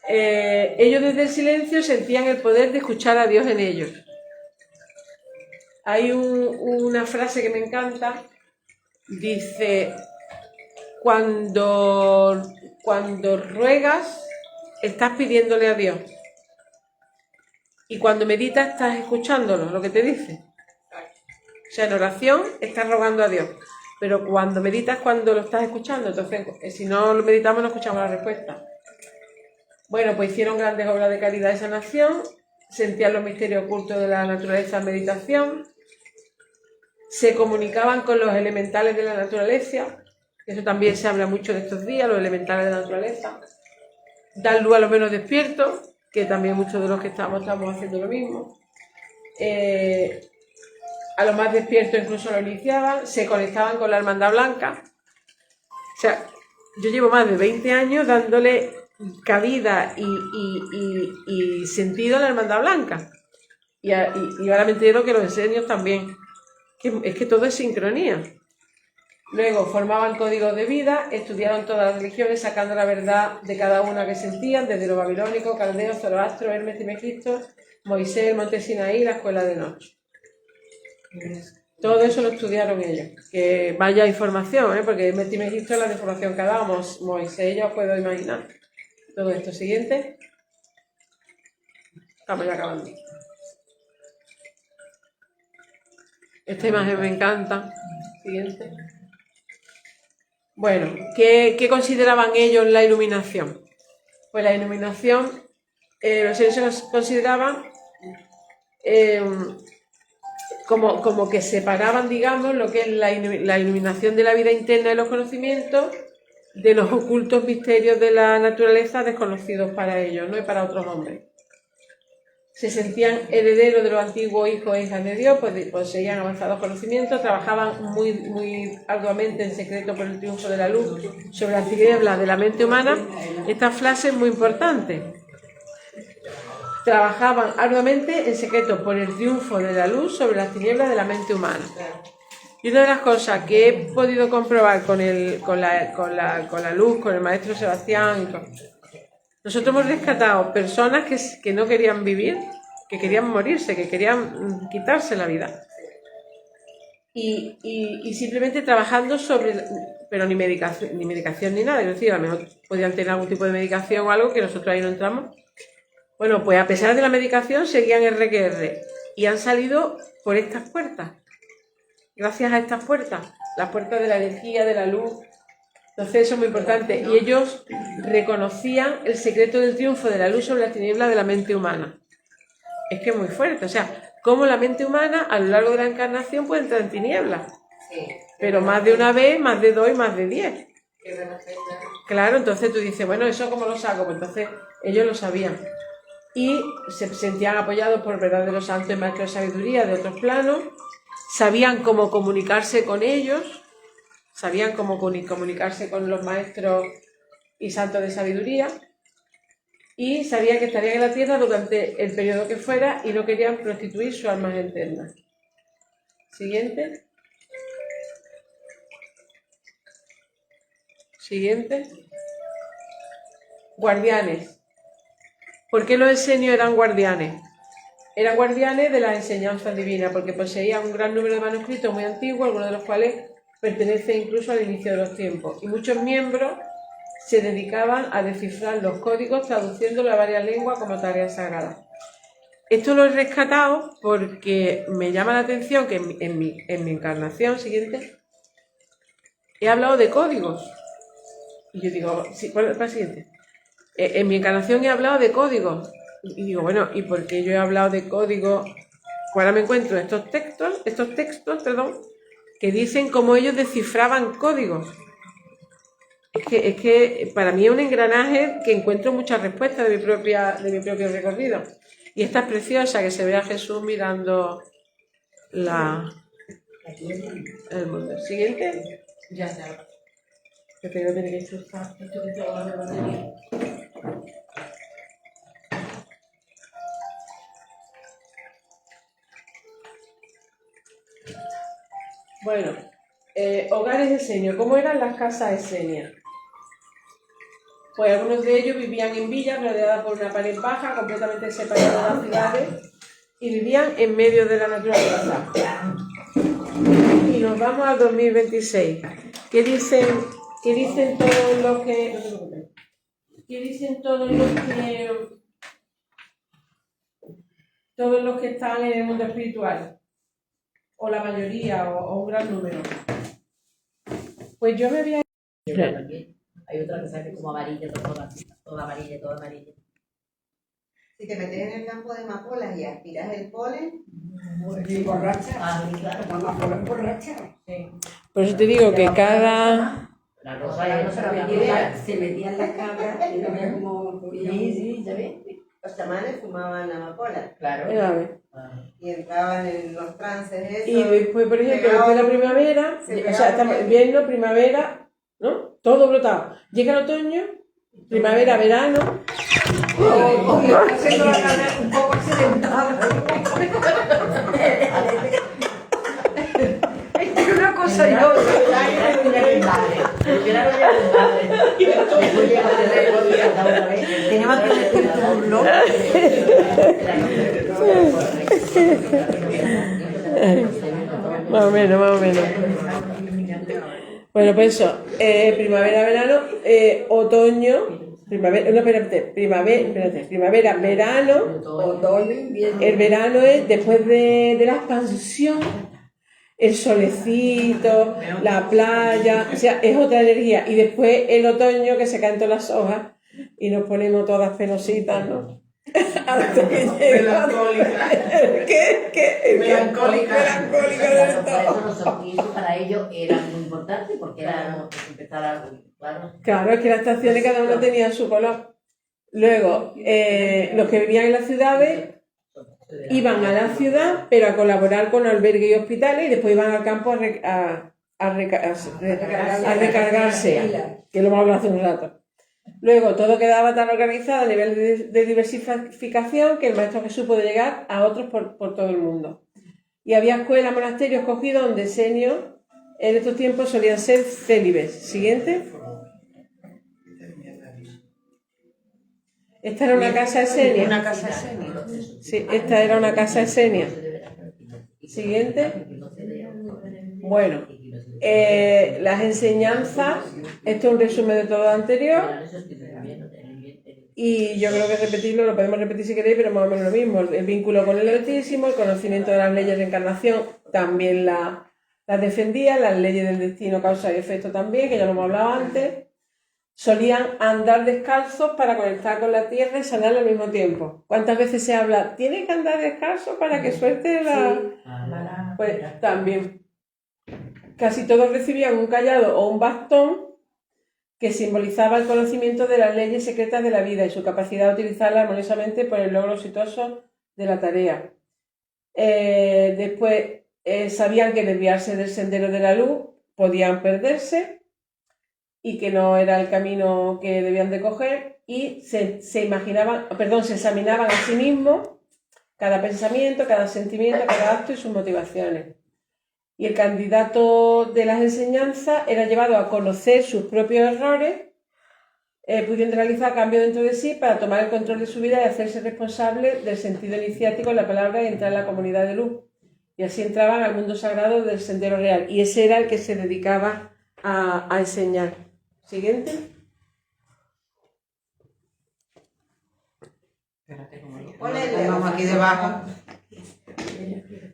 Ellos desde el silencio sentían el poder de escuchar a Dios en ellos. Hay una frase que me encanta. Dice, cuando ruegas, estás pidiéndole a Dios. Y cuando meditas, estás escuchándolo, lo que te dice. O sea, en oración, estás rogando a Dios. Pero cuando meditas, cuando lo estás escuchando. Entonces, si no lo meditamos, no escuchamos la respuesta. Bueno, pues hicieron grandes obras de caridad y sanación. Sentían los misterios ocultos de la naturaleza en meditación. Se comunicaban con los elementales de la naturaleza. Eso también se habla mucho de estos días, los elementales de la naturaleza. Dan luz a los menos despiertos, que también muchos de los que estamos haciendo lo mismo. A los más despiertos incluso lo iniciaban, se conectaban con la Hermandad Blanca. O sea, yo llevo más de 20 años dándole cabida y sentido a la Hermandad Blanca. Y ahora me entero que los esenios también. Es que todo es sincronía. Luego formaban códigos de vida, estudiaron todas las religiones sacando la verdad de cada una que sentían, desde los babilónicos, caldeos, Zoroastro, Hermes y Megisto, Moisés, el monte Sinaí, la escuela de noche. Todo eso lo estudiaron ellos. Que vaya información, porque Hermes y Megisto es la información que dábamos, Moisés, yo os puedo imaginar. Todo esto. Siguiente. Estamos ya acabando. Esta imagen me encanta. Siguiente. Bueno, ¿qué consideraban ellos la iluminación? Pues la iluminación, los seres consideraban como que separaban, digamos, lo que es la iluminación de la vida interna de los conocimientos de los ocultos misterios de la naturaleza desconocidos para ellos, ¿no? Y para otros hombres. se sentían herederos de los antiguos hijos e hijas de Dios, pues poseían avanzados conocimientos, trabajaban muy arduamente en secreto por el triunfo de la luz sobre las tinieblas de la mente humana. Esta frase es muy importante. Trabajaban arduamente en secreto por el triunfo de la luz sobre las tinieblas de la mente humana. Y una de las cosas que he podido comprobar con la luz, con el maestro Sebastián, nosotros hemos rescatado personas que no querían vivir, que querían morirse, que querían quitarse la vida. Y simplemente trabajando sobre, pero ni medicación ni nada, es decir, a lo mejor podían tener algún tipo de medicación o algo que nosotros ahí no entramos. Bueno, pues a pesar de la medicación seguían RQR y han salido por estas puertas, gracias a estas puertas, las puertas de la energía, de la luz. Entonces eso es muy importante. Y ellos reconocían el secreto del triunfo de la luz sobre la tiniebla de la mente humana. Es que es muy fuerte, o sea, cómo la mente humana a lo largo de la encarnación puede entrar en tinieblas. Pero más de una vez, más de 2 y más de 10. Claro, entonces tú dices, bueno, ¿eso cómo lo saco? Pues entonces ellos lo sabían. Y se sentían apoyados por verdaderos santos y maestros de sabiduría de otros planos, sabían cómo comunicarse con ellos, sabían cómo comunicarse con los maestros y santos de sabiduría, y sabían que estarían en la tierra durante el periodo que fuera y no querían prostituir sus almas eternas. Siguiente. Siguiente. Guardianes. ¿Por qué los esenios eran guardianes? Eran guardianes de las enseñanzas divinas, porque poseían un gran número de manuscritos muy antiguos, algunos de los cuales pertenecen incluso al inicio de los tiempos. Y muchos miembros se dedicaban a descifrar los códigos, traduciéndolos a varias lenguas como tareas sagradas. Esto lo he rescatado porque me llama la atención que en mi encarnación siguiente he hablado de códigos. Y yo digo, sí, ¿cuál es el siguiente? En mi encarnación he hablado de códigos. Y digo, bueno, ¿y por qué yo he hablado de códigos? Ahora me encuentro estos textos, que dicen cómo ellos descifraban códigos. Es que para mí es un engranaje que encuentro muchas respuestas de mi propio recorrido. Y esta es preciosa, que se ve a Jesús mirando el mundo. ¿Siguiente? Ya está. Que tengo que enchufar. Bueno, hogares esenios. ¿Cómo eran las casas esenias? Pues algunos de ellos vivían en villas rodeadas por una pared baja, completamente separadas de las ciudades, y vivían en medio de la naturaleza. Y nos vamos al 2026. ¿Qué dicen todos los que... No te preocupes. ¿Qué dicen todos los que están en el mundo espiritual? O la mayoría, o un gran número. Pues yo me había... Hay otra que sale como amarilla, toda amarilla, toda amarilla. Si te metes en el campo de amapolas y aspiras el polen... Y borracha. Ah, claro. Amapola borracha. Sí. Por eso te digo que cada... La rosa Se metían las cabras y no veía cómo podían. Sí, ya ves. Los chamanes fumaban amapola Claro. A ver. y entraban en los trances esos. Y después, por ejemplo, después de la primavera, se o sea, estamos en invierno, primavera, ¿no? Todo brotado. Llega el otoño, primavera, verano. O está haciendo la cara un poco accidentada. Es una cosa y otra. Tenemos que despertarlo. Más o menos. Bueno, pues eso, primavera, verano, otoño, primavera, verano, Otoño, invierno. el verano es después de la expansión, el solecito, la playa, o sea, es otra energía, y después el otoño que se caen todas las hojas y nos ponemos todas penositas, ¿no? Hasta que llega. ¿Qué? Melancólica. Melancólica del todo. Los solsticios para ellos eran muy importantes porque era empezar a... Claro, es que las estaciones cada una tenía su color. Luego, los que vivían en las ciudades, iban a la ciudad, pero a colaborar con albergues y hospitales, y después iban al campo a recargarse, que lo hemos hablado hace un rato. Luego, todo quedaba tan organizado a nivel de diversificación que el Maestro Jesús puede llegar a otros por todo el mundo. Y había escuelas, monasterios escogidos donde esenios en estos tiempos solían ser célibes. Siguiente. Esta era una casa esenia. Una casa esenia. Sí, esta era una casa esenia. Siguiente. Bueno, las enseñanzas, esto es un resumen de todo lo anterior. Y yo creo que repetirlo, lo podemos repetir si queréis, pero más o menos lo mismo. El vínculo con el Altísimo, el conocimiento de las leyes de encarnación, también las defendía, las leyes del destino, causa y efecto también, que ya lo hemos hablado antes. Solían andar descalzos para conectar con la tierra y sanar al mismo tiempo. ¿Cuántas veces se habla? ¿Tiene que andar descalzo para que suelte la...? Sí. Pues también. Casi todos recibían un cayado o un bastón que simbolizaba el conocimiento de las leyes secretas de la vida y su capacidad de utilizarla armoniosamente por el logro exitoso de la tarea. Después sabían que desviarse del sendero de la luz podían perderse y que no era el camino que debían de coger, y se examinaban a sí mismos cada pensamiento, cada sentimiento, cada acto y sus motivaciones. Y el candidato de las enseñanzas era llevado a conocer sus propios errores, pudiendo realizar cambios dentro de sí para tomar el control de su vida y hacerse responsable del sentido iniciático en la palabra y entrar en la comunidad de luz. Y así entraban al mundo sagrado del sendero real. Y ese era el que se dedicaba a enseñar. Siguiente. Espérate, Vamos aquí debajo.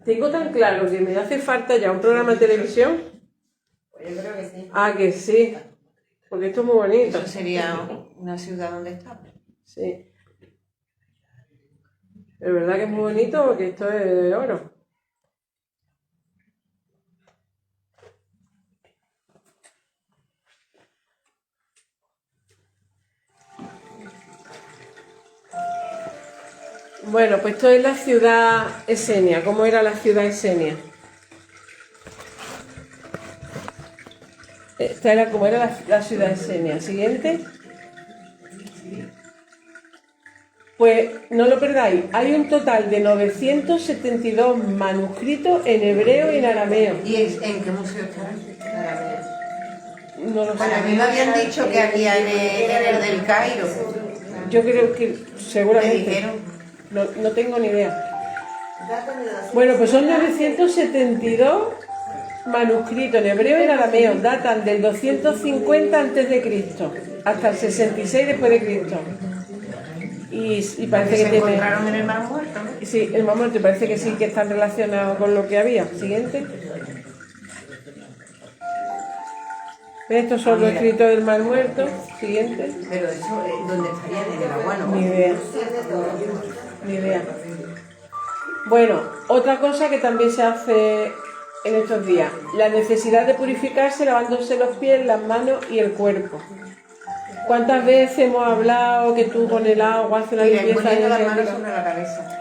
Tengo tan claro que me hace falta ya un programa de televisión. Yo creo que sí. Ah, que sí. Porque esto es muy bonito. Eso sería una ciudad donde está. Sí. Es verdad que es muy bonito porque esto es de oro. Bueno, pues esto es la ciudad esenia. ¿Cómo era la ciudad esenia? Esta era como era la ciudad esenia. Siguiente. Pues no lo perdáis. Hay un total de 972 manuscritos en hebreo y en arameo. ¿Y en qué museo está? No lo sé. Bueno, a mí me habían dicho que había en el del Cairo. Yo creo que Me seguramente. dijeron. No tengo ni idea. Bueno, pues son 972 manuscritos en hebreo y en arameo. Datan del 250 a.C. hasta el 66 después de Cristo. Y parece que se tiene... encontraron en el Mar Muerto, ¿no? Sí, el Mar Muerto, y parece que sí que están relacionados con lo que había. Siguiente. Estos son los escritos del Mar Muerto. Siguiente. Pero eso, ¿dónde estaría? En el agua, ¿no? Ni idea. Ni idea. Bueno, otra cosa que también se hace en estos días, la necesidad de purificarse lavándose los pies, las manos y el cuerpo. ¿Cuántas veces hemos hablado que tú con el agua haces una limpieza poniendo las manos energética? sobre la cabeza.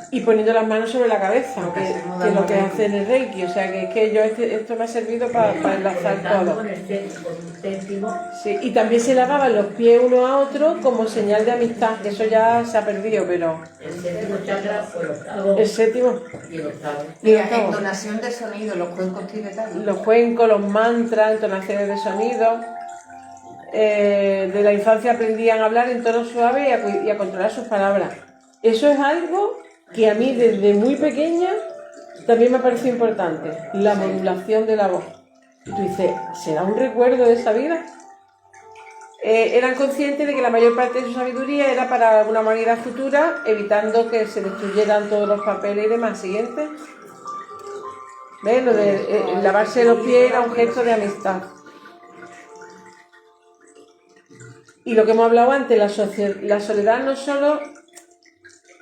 Y poniendo las manos sobre la cabeza, Lo que hacemos que es lo que dando hace en el Reiki. O sea, que es que yo esto me ha servido para enlazar todo. Con el séptimo. Sí, y también se lavaban los pies uno a otro como señal de amistad, que eso ya se ha perdido, pero... El séptimo chakra fue el octavo. El séptimo, Y el octavo. y el Mira, octavo. entonación de sonido, los cuencos tibetanos. Los cuencos, los mantras, entonaciones de sonido. De la infancia aprendían a hablar en tono suave y a controlar sus palabras. Eso es algo que a mí desde muy pequeña también me ha parecido importante, la modulación de la voz. Y tú dices, ¿será un recuerdo de esa vida? Eran conscientes de que la mayor parte de su sabiduría era para alguna humanidad futura, evitando que se destruyeran todos los papeles y demás. Siguiente. ¿Ves? Lo de lavarse los pies era un gesto de amistad. Y lo que hemos hablado antes, la soledad no solo...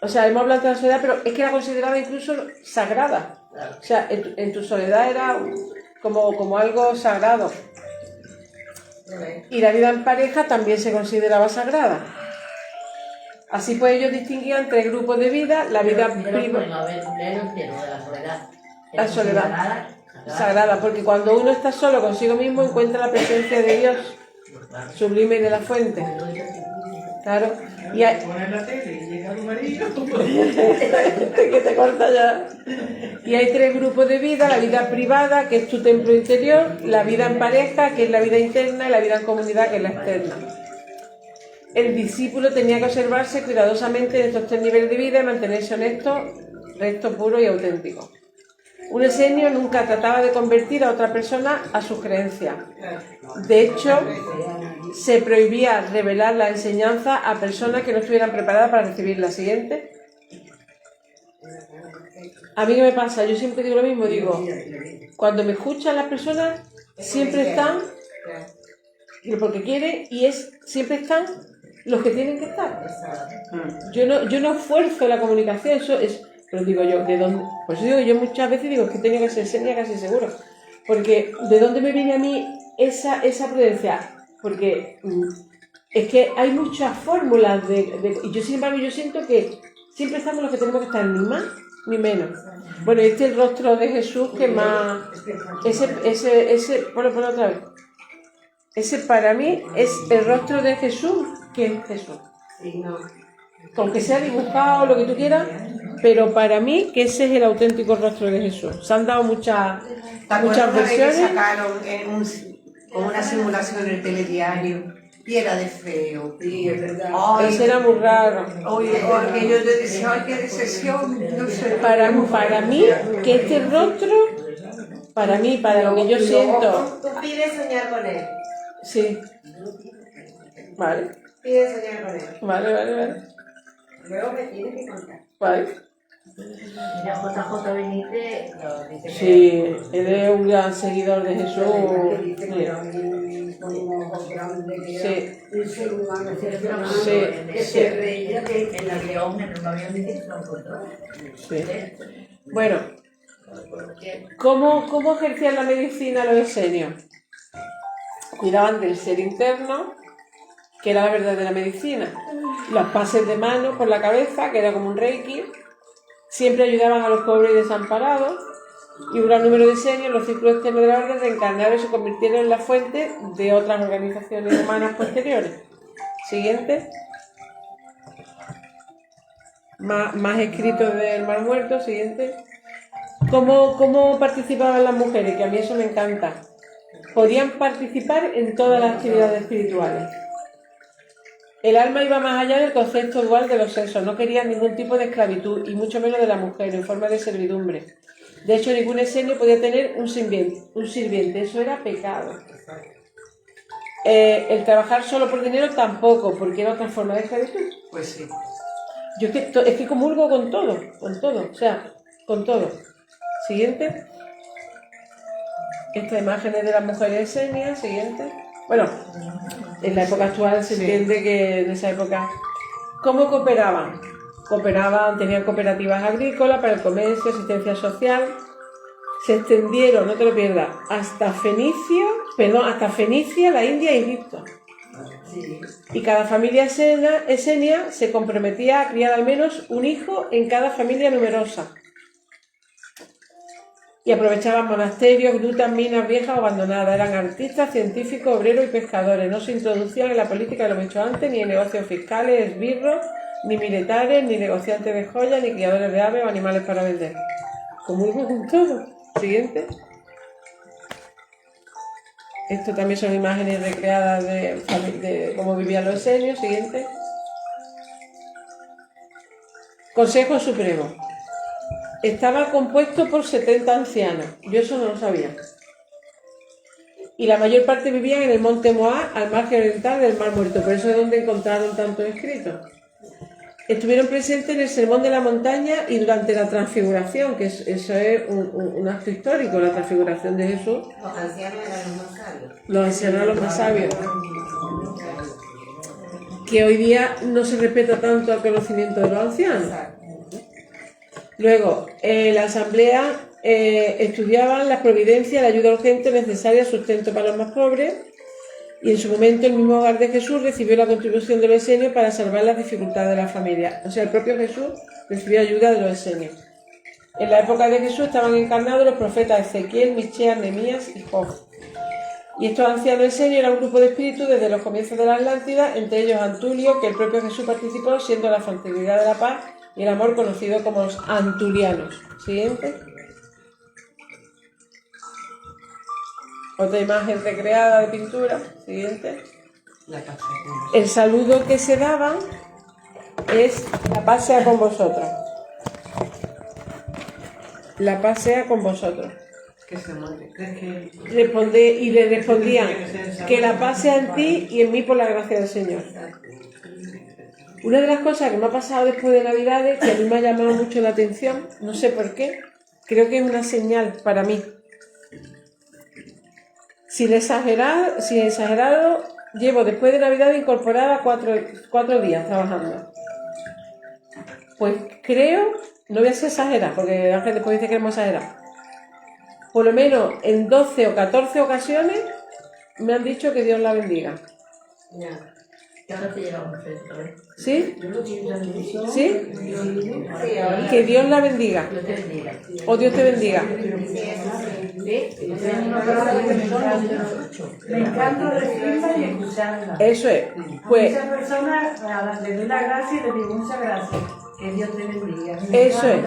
O sea, hemos hablado de la soledad, pero es que era considerada incluso sagrada. O sea, en tu soledad era como algo sagrado. Y la vida en pareja también se consideraba sagrada. Así pues ellos distinguían 3 grupos de vida, la vida privada, la soledad sagrada, porque cuando uno está solo consigo mismo encuentra la presencia de Dios sublime y de la fuente. Claro. Y hay... Pones la tele y llega tu marido. que te corta ya. Y hay 3 grupos de vida: la vida privada, que es tu templo interior; la vida en pareja, que es la vida interna; y la vida en comunidad, que es la externa. El discípulo tenía que observarse cuidadosamente en estos 3 niveles de vida y mantenerse honesto, recto, puro y auténtico. Un esenio nunca trataba de convertir a otra persona a sus creencias. De hecho, se prohibía revelar la enseñanza a personas que no estuvieran preparadas para recibir la siguiente. A mí, ¿qué me pasa? Yo siempre digo lo mismo, digo, cuando me escuchan las personas, siempre están porque quieren, y siempre están los que tienen que estar. Yo no esfuerzo la comunicación, eso es... Pero digo yo, ¿de dónde? Pues digo yo muchas veces, digo, que tenía que ser seria casi seguro. Porque, ¿de dónde me viene a mí esa prudencia? Porque es que hay muchas fórmulas y yo, sin embargo, yo siento que siempre estamos los que tenemos que estar, ni más ni menos. Bueno, este es el rostro de Jesús que más... Ponlo otra vez. Ese para mí es el rostro de Jesús, que es Jesús. Aunque sea dibujado, lo que tú quieras, pero para mí que ese es el auténtico rostro de Jesús. Se han dado muchas versiones. Que sacaron como una simulación en el telediario, y era de feo. Sí, es verdad. Ese era muy raro. Oye, aquello yo decía, ay, qué decepción, no sé. Para mí, que este rostro, para mí, para lo que yo siento... Tú pides soñar con él. Sí. Vale. Pides soñar con él. Vale. Luego me tienes que contar. Vale. Mira, JJ Benítez lo dice. Sí, él es un gran seguidor de Jesús. En la León, en el avión dice que lo encontró. Sí. Bueno, ¿cómo ejercían la medicina los esenios? Cuidaban del ser interno, que era la verdadera medicina. Los pases de mano por la cabeza, que era como un reiki. Siempre ayudaban a los pobres y desamparados. Y un gran número de esenios en los círculos externos de la orden reencarnaron y se convirtieron en la fuente de otras organizaciones humanas posteriores. Siguiente. Más escritos del Mar Muerto. Siguiente. ¿Cómo participaban las mujeres? Que a mí eso me encanta. Podían participar en todas las actividades espirituales. El alma iba más allá del concepto dual de los sexos, no querían ningún tipo de esclavitud, y mucho menos de la mujer, en forma de servidumbre. De hecho, ningún esenio podía tener un sirviente, eso era pecado. El trabajar solo por dinero tampoco, porque era otra forma de esclavitud. Pues sí. Yo es que comulgo con todo, o sea, con todo. Siguiente. Esta imagen es de las mujeres esenias, siguiente. Bueno, en la época actual se entiende que en esa época... ¿Cómo cooperaban? Tenían cooperativas agrícolas para el comercio, asistencia social. Se extendieron, no te lo pierdas, hasta Fenicia, la India y Egipto. Y cada familia esenia se comprometía a criar al menos un hijo en cada familia numerosa. Y aprovechaban monasterios, grutas, minas viejas o abandonadas. Eran artistas, científicos, obreros y pescadores. No se introducían en la política, lo he dicho antes, ni en negocios fiscales, esbirros, ni militares, ni negociantes de joyas, ni criadores de aves o animales para vender. Comulgo con todo. Siguiente. Esto también son imágenes recreadas de cómo vivían los esenios. Siguiente. Consejo Supremo. Estaba compuesto por 70 ancianos. Yo eso no lo sabía. Y la mayor parte vivían en el monte Moab, al margen oriental del Mar Muerto. Por eso es donde encontraron tantos escritos. Estuvieron presentes en el Sermón de la Montaña y durante la Transfiguración, que eso es un acto histórico, la Transfiguración de Jesús. Los ancianos eran los más sabios. Los ancianos eran los más sabios. Que hoy día no se respeta tanto el conocimiento de los ancianos. Luego, la asamblea estudiaban la providencia, la ayuda urgente necesaria, sustento para los más pobres. y en su momento el mismo hogar de Jesús recibió la contribución de los esenios para salvar las dificultades de la familia. O sea, el propio Jesús recibió ayuda de los esenios. En la época de Jesús estaban encarnados los profetas Ezequiel, Micheas, Nehemías y Job. Y estos ancianos esenios eran un grupo de espíritus desde los comienzos de la Atlántida, entre ellos Antulio, que el propio Jesús participó, siendo la fraternidad de la paz y el amor conocido como los antulianos. Siguiente. Otra imagen recreada de pintura. Siguiente. El saludo que se daban es: la paz sea con vosotros. La paz sea con vosotros. Que se muere. Y le respondían: que la paz sea en ti y en mí por la gracia del Señor. Una de las cosas que me ha pasado después de Navidades, que a mí me ha llamado mucho la atención, no sé por qué, creo que es una señal para mí. Sin exagerado, llevo después de Navidad incorporada 4 días trabajando. Pues creo, no voy a ser exagerar, porque Ángel después dice que hemos exagerado. Por lo menos en 12 o 14 ocasiones me han dicho que Dios la bendiga. ¿Sí? ¿Sí? Que Dios la bendiga. O Dios te bendiga. Me encanta recibirla y escucharla. Eso es. Pues, a muchas personas le doy la gracia y le digo muchas gracias. Que Dios te bendiga. Eso es.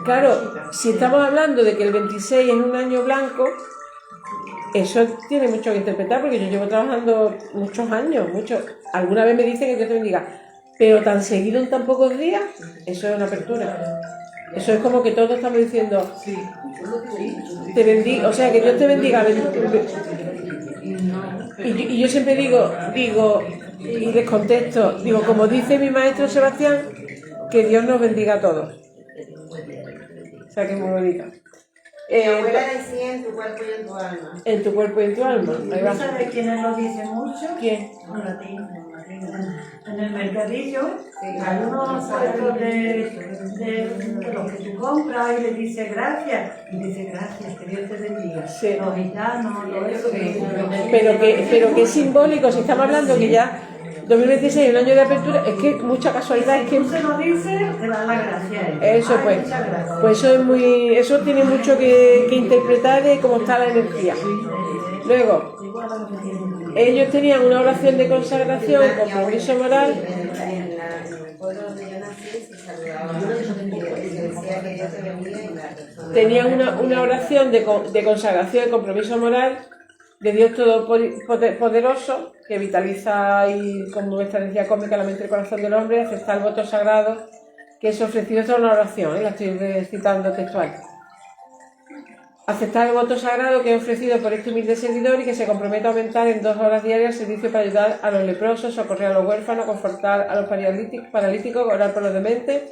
Claro, si estamos hablando de que el 26 es un año blanco, eso tiene mucho que interpretar, porque yo llevo trabajando muchos años, Alguna vez me dicen que Dios te bendiga, pero tan seguido en tan pocos días, eso es una apertura. Eso es como que todos estamos diciendo: te bendiga, o sea, que Dios te bendiga. Y yo siempre digo, y les contesto, como dice mi maestro Sebastián, que Dios nos bendiga a todos. O sea, que es muy bonito. Mi abuela decía: en tu cuerpo y en tu alma. En tu cuerpo y en tu alma. Ahí va. ¿Sabes quiénes lo dicen mucho? ¿Quién? En el mercadillo, hay unos puestos de los que tú compras y le dices gracias. Y dice: gracias, que Dios te bendiga. Sí. Los gitanos, todo eso. Pero que es simbólico, si estamos hablando que ya 2026 es un año de apertura, es que mucha casualidad es que... Tú se lo dices, te dan la gracia. Eso pues eso tiene mucho que interpretar de cómo está la energía. Luego, ellos tenían una oración de consagración, compromiso moral. En el pueblo donde yo nací se saludaba, se decía que Dios te bendiga y la persona... Tenían una oración de consagración y compromiso moral de Dios Todopoderoso, que vitaliza y con nuestra energía cósmica la mente y el corazón del hombre, aceptar el voto sagrado que es ofrecido. Esta es una oración, la estoy recitando textual. Aceptar el voto sagrado que es ofrecido por este humilde servidor y que se compromete a aumentar en 2 horas diarias el servicio para ayudar a los leprosos, socorrer a los huérfanos, confortar a los paralíticos, orar por los dementes,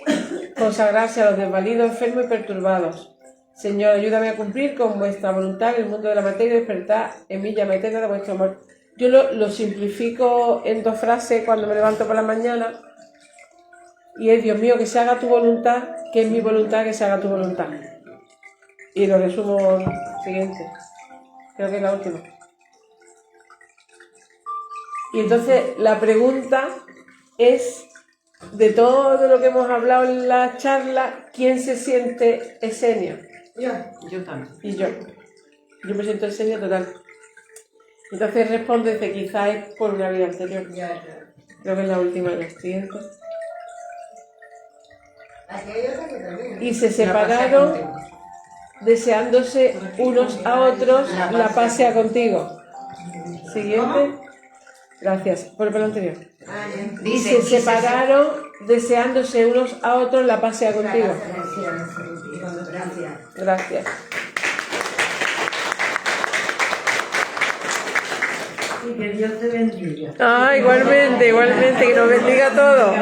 consagrarse a los desvalidos, enfermos y perturbados. Señor, ayúdame a cumplir con vuestra voluntad en el mundo de la materia y despertar en mí llama eterna de vuestro amor. Yo lo simplifico en 2 frases cuando me levanto por la mañana, y es: Dios mío, que se haga tu voluntad, que es mi voluntad, que se haga tu voluntad. Y lo resumo siguiente. Creo que es la última. Y entonces la pregunta es: de todo lo que hemos hablado en la charla, ¿quién se siente esenio? Yo también. Y yo. Yo me siento esenio total. Entonces responde que quizás es por una vida anterior. Creo que es la última de los siguientes. Aquí hay otra que también. Y se separaron deseándose unos a otros, la paz sea contigo. Siguiente. Gracias. Por el anterior. Y se separaron deseándose unos a otros, la paz sea contigo. Gracias. Y que Dios te bendiga. Igualmente, que nos bendiga a todos.